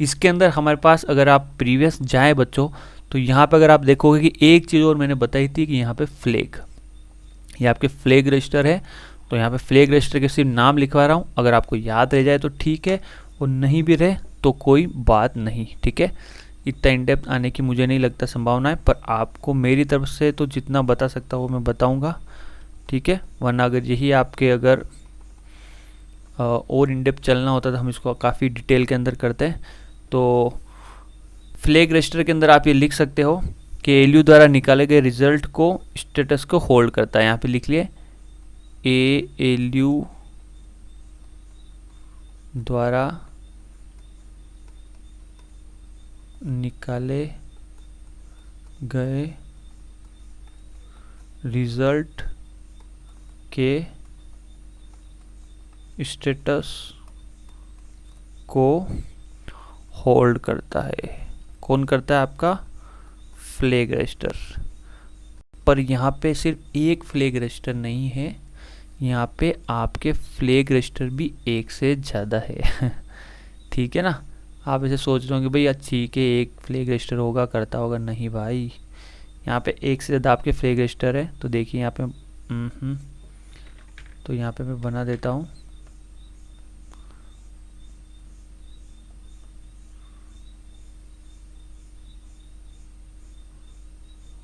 इसके अंदर हमारे पास अगर आप प्रीवियस जाएं बच्चों, तो यहाँ पे अगर आप देखोगे कि एक चीज़ और मैंने बताई थी कि यहाँ पे फ्लैग, ये आपके फ्लैग रजिस्टर है। तो यहाँ पे फ्लैग रजिस्टर के सिर्फ नाम लिखवा रहा हूँ, अगर आपको याद रह जाए तो ठीक है, और नहीं भी रहे तो कोई बात नहीं, ठीक है। इतना इन डेप्थ आने की मुझे नहीं लगता संभावना है, पर आपको मेरी तरफ से तो जितना बता सकता हूँ मैं बताऊँगा, ठीक है। वरना अगर यही आपके अगर और इन डेप्थ चलना होता तो हम इसको काफ़ी डिटेल के अंदर करते हैं। तो फ्लैग रजिस्टर के अंदर आप ये लिख सकते हो कि ALU द्वारा निकाले गए रिजल्ट को स्टेटस को होल्ड करता है। यहाँ पे लिख लिए ALU द्वारा निकाले गए रिजल्ट के स्टेटस को होल्ड करता है। कौन करता है? आपका फ्लैग रजिस्टर। पर यहाँ पे सिर्फ एक फ्लैग रजिस्टर नहीं है, यहाँ पे आपके फ्लैग रजिस्टर भी एक से ज़्यादा है ठीक है ना। आप ऐसे सोच रहे होंगे भाई अच्छी के एक फ्लैग रजिस्टर होगा करता होगा, नहीं भाई, यहाँ पे एक से ज़्यादा आपके फ्लैग रजिस्टर है। तो देखिए यहाँ पे तो यहाँ पे मैं बना देता हूँ,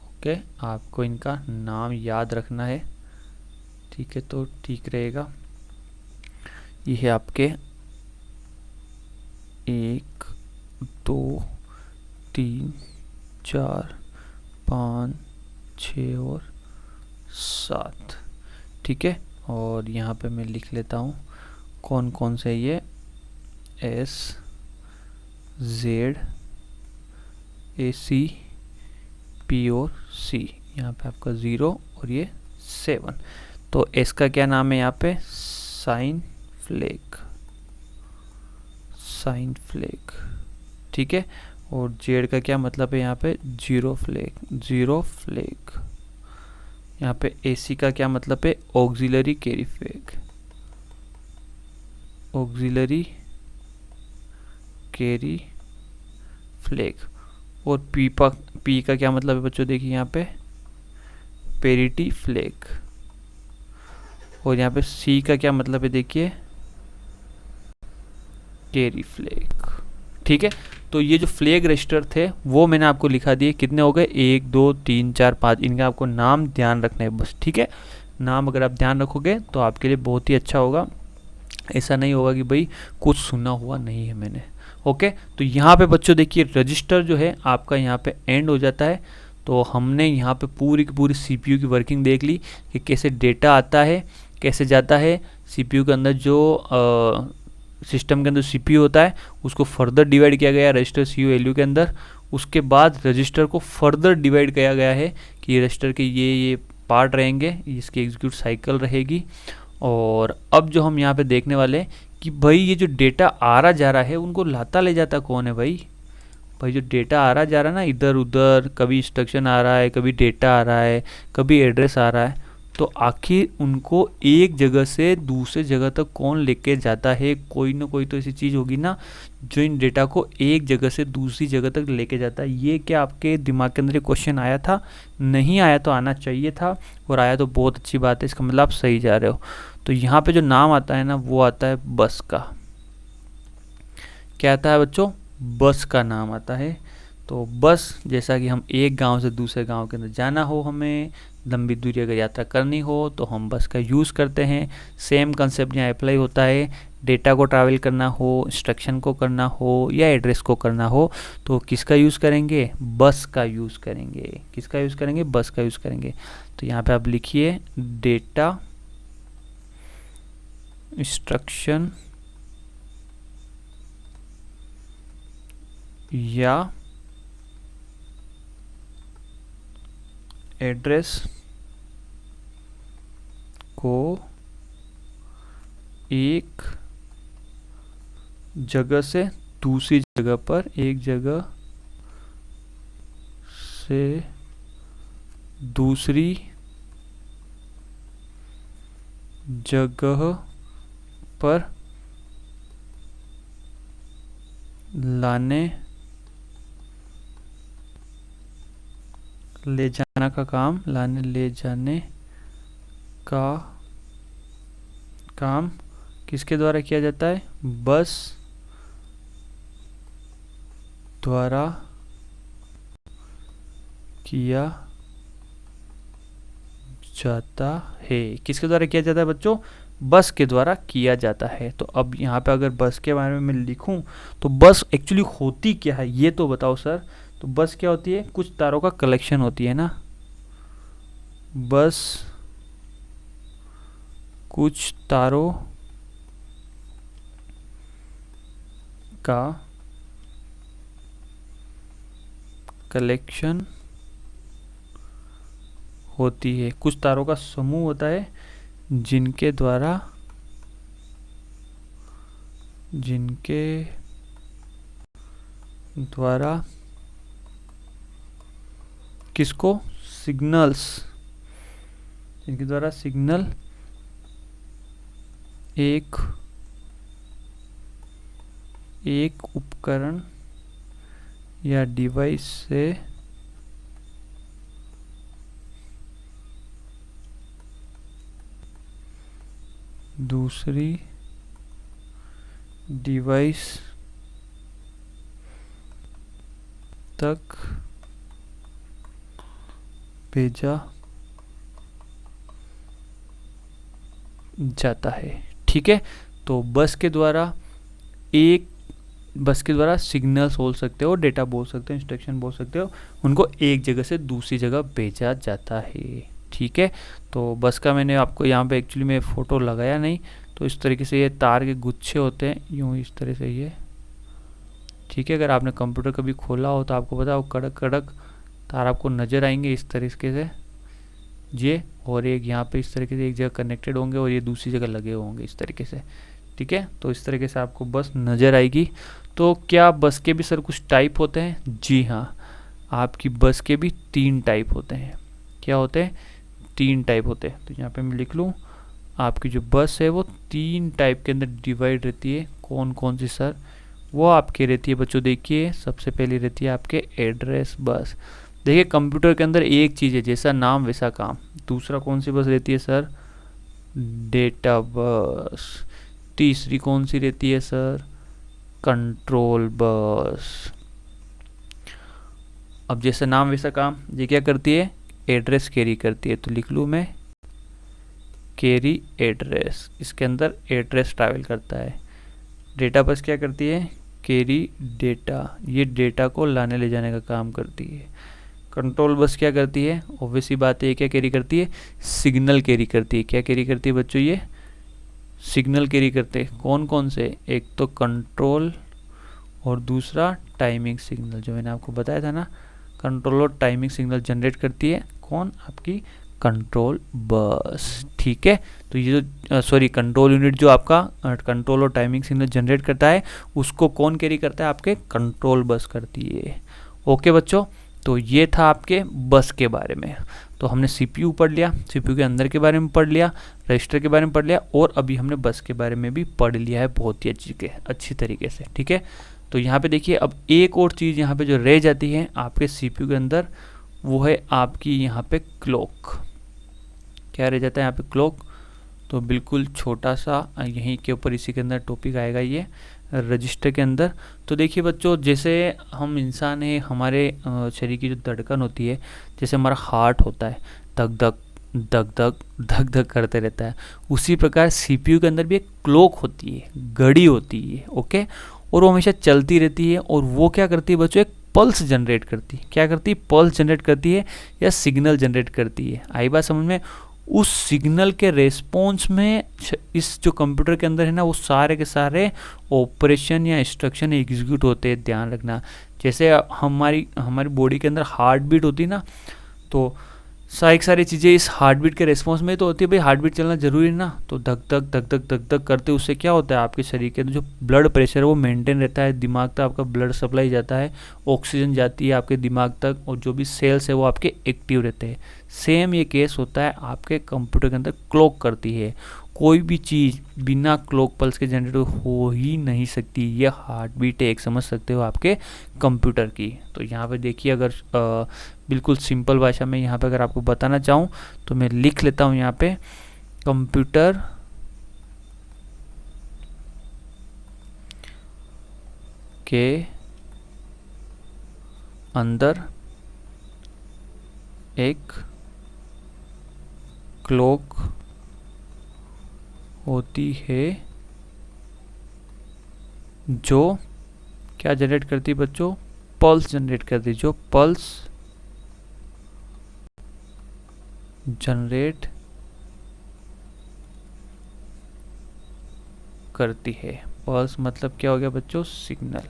ओके। आपको इनका नाम याद रखना है, ठीक है, तो ठीक रहेगा। ये है आपके 1 2 3 4 5 6 और 7, ठीक है। और यहाँ पे मैं लिख लेता हूँ कौन कौन से, ये S Z A C P और C, यहाँ पे आपका 0 और ये 7। तो S का क्या नाम है यहाँ पे? साइन फ्लैग, साइन फ्लैग, ठीक है। और Z का क्या मतलब है यहाँ पे? Zero flag, zero flag. यहाँ पे AC का क्या मतलब है? Auxiliary carry flag, auxiliary carry flag. और P का क्या मतलब है बच्चों? देखिए यहाँ पे पेरिटी फ्लैग। और यहाँ पे C का क्या मतलब है? देखिए कैरी फ्लैग, ठीक है। तो ये जो फ्लैग रजिस्टर थे वो मैंने आपको लिखा दिए, कितने हो गए? 1 2 3 4 5। इनका आपको नाम ध्यान रखना है बस, ठीक है। नाम अगर आप ध्यान रखोगे तो आपके लिए बहुत ही अच्छा होगा। ऐसा नहीं होगा कि भाई कुछ सुना हुआ नहीं है मैंने, ओके। तो यहाँ पे बच्चों देखिए रजिस्टर जो है आपका यहाँ पे एंड हो जाता है। तो हमने यहाँ पे पूरी की पूरी CPU की वर्किंग देख ली कि कैसे डेटा आता है, कैसे जाता है। CPU के अंदर जो सिस्टम के अंदर CPU होता है उसको फर्दर डिवाइड किया गया है रजिस्टर CU/LU के अंदर। उसके बाद रजिस्टर को फर्दर डिवाइड किया गया है कि रजिस्टर के ये पार्ट रहेंगे, इसकी एग्जीक्यूट साइकिल रहेगी। और अब जो हम यहाँ पे देखने वाले हैं कि भाई ये जो डेटा आ रहा जा रहा है उनको लाता ले जाता कौन है भाई? भाई जो डेटा आ रहा जा रहा है ना इधर उधर, कभी इंस्ट्रक्शन आ रहा है, कभी डेटा आ रहा है, कभी एड्रेस आ रहा है, तो आखिर उनको एक जगह से दूसरे जगह तक कौन लेके जाता है? कोई ना कोई तो ऐसी चीज़ होगी ना जो इन डेटा को एक जगह से दूसरी जगह तक लेके जाता है। ये क्या आपके दिमाग के अंदर ये क्वेश्चन आया था? नहीं आया तो आना चाहिए था, और आया तो बहुत अच्छी बात है, इसका मतलब आप सही जा रहे हो। तो यहाँ पे जो नाम आता है ना, वो आता है बस का। क्या आता है बच्चों? बस का नाम आता है। तो बस, जैसा कि हम एक गांव से दूसरे गांव के अंदर जाना हो, हमें लंबी दूरी अगर यात्रा करनी हो तो हम बस का यूज़ करते हैं। सेम कंसेप्ट यहाँ अप्लाई होता है। डेटा को ट्रैवल करना हो, इंस्ट्रक्शन को करना हो, या एड्रेस को करना हो, तो किसका यूज़ करेंगे? बस का यूज़ करेंगे। किसका यूज़ करेंगे? बस का यूज़ करेंगे। तो यहाँ पे आप लिखिए डेटा, इंस्ट्रक्शन या एड्रेस को एक जगह से दूसरी जगह पर, एक जगह से दूसरी जगह पर ले जाने का काम किसके द्वारा किया जाता है? बस द्वारा किया जाता है। किसके द्वारा किया जाता है बच्चों? बस के द्वारा किया जाता है। तो अब यहाँ पे अगर बस के बारे में मैं लिखूं तो बस एक्चुअली होती क्या है ये तो बताओ सर। तो बस क्या होती है? कुछ तारों का कलेक्शन होती है ना। बस कुछ तारों का कलेक्शन होती है, कुछ तारों का समूह होता है जिनके द्वारा किसको? सिग्नल्स, जिनके द्वारा सिग्नल एक उपकरण या डिवाइस से दूसरी डिवाइस तक भेजा जाता है। ठीक है, तो बस के द्वारा सिग्नल्स बोल सकते हो, डेटा बोल सकते हो, इंस्ट्रक्शन बोल सकते हो, उनको एक जगह से दूसरी जगह भेजा जाता है। ठीक है, तो बस का मैंने आपको यहाँ पे एक्चुअली मैं फ़ोटो लगाया नहीं, तो इस तरीके से ये तार के गुच्छे होते हैं, यूँ इस तरह से ये। ठीक है, अगर आपने कंप्यूटर कभी खोला हो तो आपको पता हो कड़क कड़क तार आपको नज़र आएंगे इस तरीके से ये, और एक यहाँ पे इस तरीके से एक जगह कनेक्टेड होंगे और ये दूसरी जगह लगे होंगे इस तरीके से। ठीक है, तो इस तरीके से आपको बस नज़र आएगी। तो क्या बस के भी सर कुछ टाइप होते हैं? जी हाँ, आपकी बस के भी 3 टाइप होते हैं। क्या होते हैं? 3 टाइप होते हैं। तो यहाँ पे मैं लिख लूँ, आपकी जो बस है वो 3 टाइप के अंदर डिवाइड रहती है। कौन कौन सी सर? वो आपकी रहती है बच्चों, देखिए सबसे पहली रहती है आपके एड्रेस बस। देखिए कंप्यूटर के अंदर एक चीज़ है, जैसा नाम वैसा काम। दूसरा कौन सी बस रहती है सर? Data bus. तीसरी कौन सी रहती है सर? Control bus. अब जैसा नाम वैसा काम, ये क्या करती है? एड्रेस कैरी करती है। तो लिख लूँ मैं कैरी एड्रेस, इसके अंदर एड्रेस ट्रैवल करता है। डेटा बस क्या करती है? कैरी डेटा, ये डेटा को लाने ले जाने का काम करती है। कंट्रोल बस क्या करती है? ऑब्वियसली बात है, क्या कैरी करती है? सिग्नल कैरी करती है। क्या कैरी करती है बच्चों? ये सिग्नल कैरी करते हैं। कौन कौन से? एक तो कंट्रोल और दूसरा टाइमिंग सिग्नल, जो मैंने आपको बताया था ना, कंट्रोल और टाइमिंग सिग्नल जनरेट करती है। कौन? आपकी कंट्रोल बस। ठीक है, तो ये जो कंट्रोल यूनिट जो आपका कंट्रोल और टाइमिंग सिग्नल जनरेट करता है, उसको कौन कैरी करता है? आपके कंट्रोल बस करती है। ओके बच्चों, तो ये था आपके बस के बारे में। तो हमने सीपीयू पढ़ लिया, सीपीयू के अंदर के बारे में पढ़ लिया, रजिस्टर के बारे में पढ़ लिया, और अभी हमने बस के बारे में भी पढ़ लिया है बहुत ही अच्छी तरीके से। ठीक है, तो यहाँ पे देखिए अब एक और चीज़ यहाँ पे जो रह जाती है आपके सीपीयू के अंदर, वो है आपकी यहाँ पे क्लॉक। क्या रह जाता है यहाँ पे? क्लॉक। तो बिल्कुल छोटा सा यहीं के ऊपर इसी के अंदर टॉपिक आएगा ये रजिस्टर के अंदर। तो देखिए बच्चों, जैसे हम इंसान है, हमारे शरीर की जो धड़कन होती है, जैसे हमारा हार्ट होता है, धक धक धक धक धक धक करते रहता है, उसी प्रकार सीपीयू के अंदर भी एक क्लॉक होती है, घड़ी होती है। ओके, और वो हमेशा चलती रहती है, और वो क्या करती है बच्चों? एक पल्स जनरेट करती है। क्या करती है? पल्स जनरेट करती है या सिग्नल जनरेट करती है। आई बात समझ में? उस सिग्नल के रेस्पॉन्स में इस जो कंप्यूटर के अंदर है ना, वो सारे के सारे ऑपरेशन या इंस्ट्रक्शन एग्जीक्यूट होते हैं। ध्यान रखना, जैसे हमारी बॉडी के अंदर हार्ट बीट होती है ना, तो सारी चीज़ें इस हार्ट बीट के रेस्पॉन्स में तो होती है। भाई हार्ट बीट चलना जरूरी है ना, तो धक धक धक धक धक धक करते उससे क्या होता है? आपके शरीर के अंदर जो ब्लड प्रेशर है वो मेंटेन रहता है, दिमाग तक आपका ब्लड सप्लाई जाता है, ऑक्सीजन जाती है आपके दिमाग तक, और जो भी सेल्स है वो आपके एक्टिव रहते हैं। सेम ये केस होता है आपके कंप्यूटर के अंदर, क्लॉक करती है। कोई भी चीज़ बिना क्लॉक पल्स के जनरेट हो ही नहीं सकती। ये हार्ट बीट है, एक समझ सकते हो आपके कंप्यूटर की। तो यहाँ पे देखिए, अगर बिल्कुल सिंपल भाषा में यहाँ पे अगर आपको बताना चाहूँ तो मैं लिख लेता हूँ यहाँ पे, कंप्यूटर के अंदर एक क्लॉक होती है जो क्या जनरेट करती है बच्चों? पल्स जनरेट करती है, जो पल्स जनरेट करती है। पल्स मतलब क्या हो गया बच्चों? सिग्नल।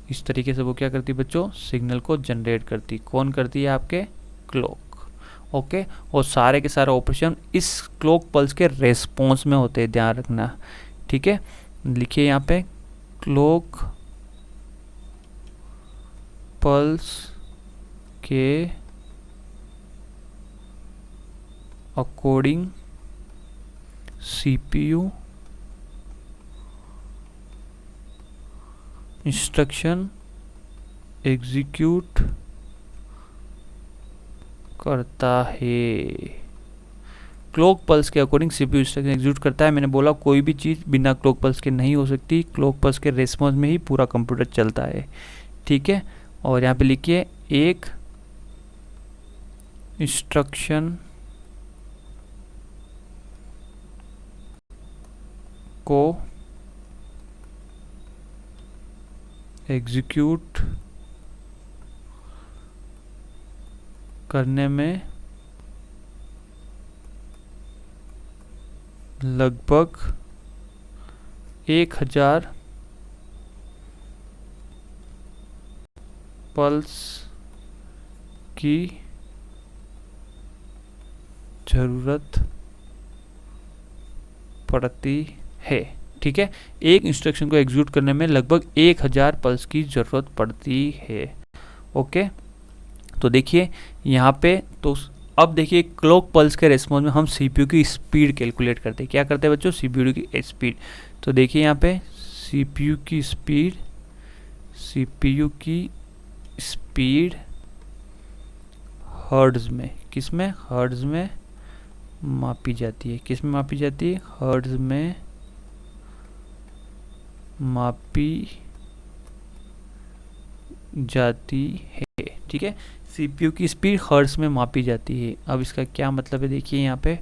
इस तरीके से वो क्या करती है बच्चों? सिग्नल को जनरेट करती। कौन करती है? आपके क्लॉक। ओके, और सारे के सारे ऑपरेशन इस क्लॉक पल्स के रेस्पॉन्स में होते हैं। ध्यान रखना, ठीक है? लिखिए यहाँ पे, क्लॉक पल्स के अकॉर्डिंग सीपीयू इंस्ट्रक्शन एग्जीक्यूट करता है। क्लॉक पल्स के अकॉर्डिंग सीपीयू इंस्ट्रक्शन एग्जीक्यूट करता है। मैंने बोला कोई भी चीज़ बिना क्लॉक पल्स के नहीं हो सकती। क्लॉक पल्स के रेस्पॉन्स में ही पूरा कंप्यूटर चलता है, ठीक है? और यहाँ पे लिखिए, एक इंस्ट्रक्शन को एग्जीक्यूट करने में लगभग 1000 पल्स की ज़रूरत पड़ती है, ठीक है? एक इंस्ट्रक्शन को एग्जीक्यूट करने में लगभग 1000 पल्स की ज़रूरत पड़ती है। ओके, तो देखिए यहाँ पे, तो अब देखिए क्लॉक पल्स के रेस्पॉन्स में हम सीपीयू की स्पीड कैलकुलेट करते हैं। क्या करते हैं बच्चों? सीपीयू की स्पीड। तो देखिए यहाँ पे सीपीयू की स्पीड हर्ट्ज में, किस में? हर्ट्ज में मापी जाती है। किस में मापी जाती है? हर्ट्ज में मापी जाती है, ठीक है? सीपीयू की स्पीड हर्ट्ज में मापी जाती है। अब इसका क्या मतलब है? देखिए यहाँ पे,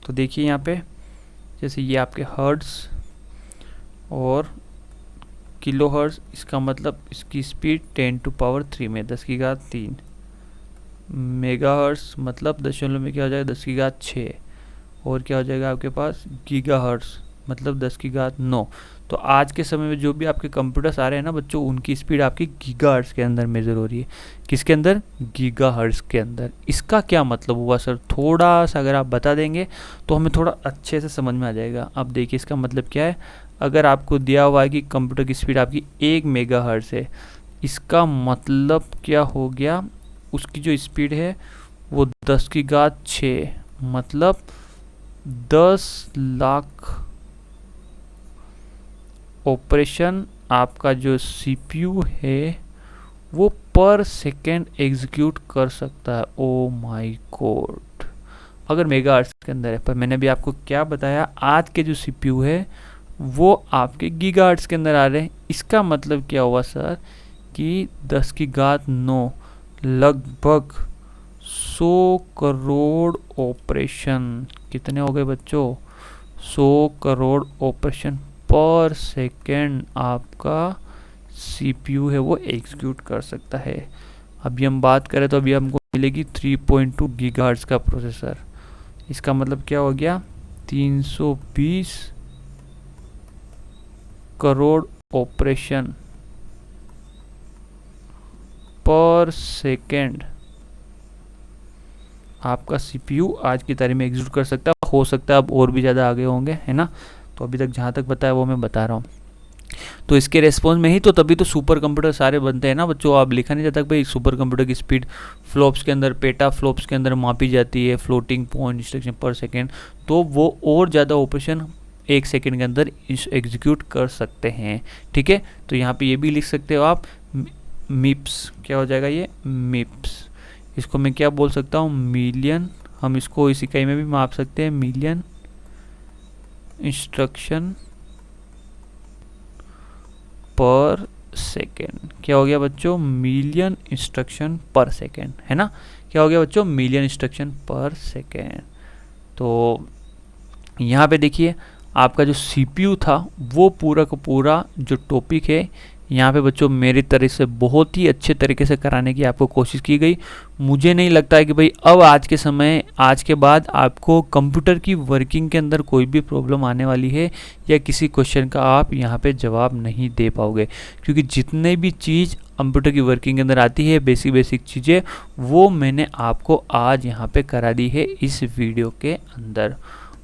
तो देखिए यहाँ पे, जैसे ये आपके हर्ट्ज और किलो हर्ट्ज, इसका मतलब इसकी स्पीड 10⁻³ में, 10⁻³ मेगा हर्ट्ज मतलब दशमलव में क्या हो जाएगा? 10⁻6। और क्या हो जाएगा आपके पास? गीगा हर्ट्ज मतलब 10⁻9। तो आज के समय में जो भी आपके कंप्यूटर्स आ रहे हैं ना बच्चों, उनकी स्पीड आपकी गीगा हर्ट्ज के अंदर मेजर हो रही है। किसके अंदर? गीगा हर्ट्ज के अंदर। इसका क्या मतलब हुआ सर? थोड़ा सा अगर आप बता देंगे तो हमें थोड़ा अच्छे से समझ में आ जाएगा। अब देखिए इसका मतलब क्या है। अगर आपको दिया हुआ है कि कंप्यूटर की स्पीड आपकी 1 मेगा हर्ट्ज है, इसका मतलब क्या हो गया? उसकी जो स्पीड है वो 10⁻6 मतलब 10 लाख ऑपरेशन आपका जो CPU है वो पर सेकेंड एग्जीक्यूट कर सकता है। ओ माय गॉड, अगर मेगाहर्ट्ज के अंदर है। पर मैंने भी आपको क्या बताया, आज के जो CPU है वो आपके गीगाहर्ट्ज के अंदर आ रहे हैं। इसका मतलब क्या हुआ सर कि 10 की घात 9 लगभग 100 करोड़ ऑपरेशन, कितने हो गए बच्चों, 100 करोड़ ऑपरेशन पर सेकेंड आपका CPU है वो एग्जीक्यूट कर सकता है। अभी हम बात करें तो अभी हमको मिलेगी 3.2 गीगाहर्ट्ज का प्रोसेसर। इसका मतलब क्या हो गया, 320 करोड़ ऑपरेशन पर सेकेंड आपका CPU आज की तारीख में एग्जीक्यूट कर सकता है। हो सकता है अब और भी ज़्यादा आगे होंगे, है ना। तो अभी तक जहाँ तक बताया वो मैं बता रहा हूँ। तो इसके रेस्पॉन्स में ही तो तभी तो सुपर कंप्यूटर सारे बनते हैं ना बच्चों। आप लिखा नहीं जाता कि भाई सुपर कंप्यूटर की स्पीड फ्लॉप्स के अंदर, पेटा फ्लॉप्स के अंदर मापी जाती है, फ्लोटिंग पॉइंट इंस्ट्रक्शन पर सेकेंड, तो वो और ज़्यादा ऑपरेशन 1 सेकेंड के अंदर एग्जीक्यूट कर सकते हैं। ठीक है, तो यहाँ पे ये भी लिख सकते हो आप मिप्स, क्या हो जाएगा ये मिप्स। इसको मैं क्या बोल सकता हूँ, मिलियन, हम इसको इस इकाई में भी माप सकते हैं, मिलियन इंस्ट्रक्शन पर सेकेंड। क्या हो गया बच्चों, मिलियन इंस्ट्रक्शन पर सेकेंड, है ना। क्या हो गया बच्चों, मिलियन इंस्ट्रक्शन पर सेकेंड। तो यहाँ पे देखिए आपका जो CPU था वो पूरा का पूरा जो टॉपिक है यहाँ पे बच्चों मेरी तरफ से बहुत ही अच्छे तरीके से कराने की आपको कोशिश की गई। मुझे नहीं लगता है कि भाई अब आज के समय, आज के बाद आपको कंप्यूटर की वर्किंग के अंदर कोई भी प्रॉब्लम आने वाली है या किसी क्वेश्चन का आप यहाँ पे जवाब नहीं दे पाओगे, क्योंकि जितने भी चीज़ कंप्यूटर की वर्किंग के अंदर आती है, बेसिक चीज़ें, वो मैंने आपको आज यहाँ पे करा दी है इस वीडियो के अंदर।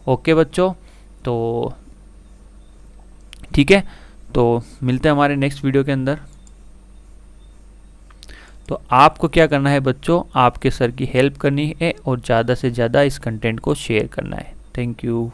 ओके बच्चों, तो ठीक है, तो मिलते हैं हमारे नेक्स्ट वीडियो के अंदर। तो आपको क्या करना है बच्चों, आपके सर की हेल्प करनी है और ज़्यादा से ज़्यादा इस कंटेंट को शेयर करना है। Thank you.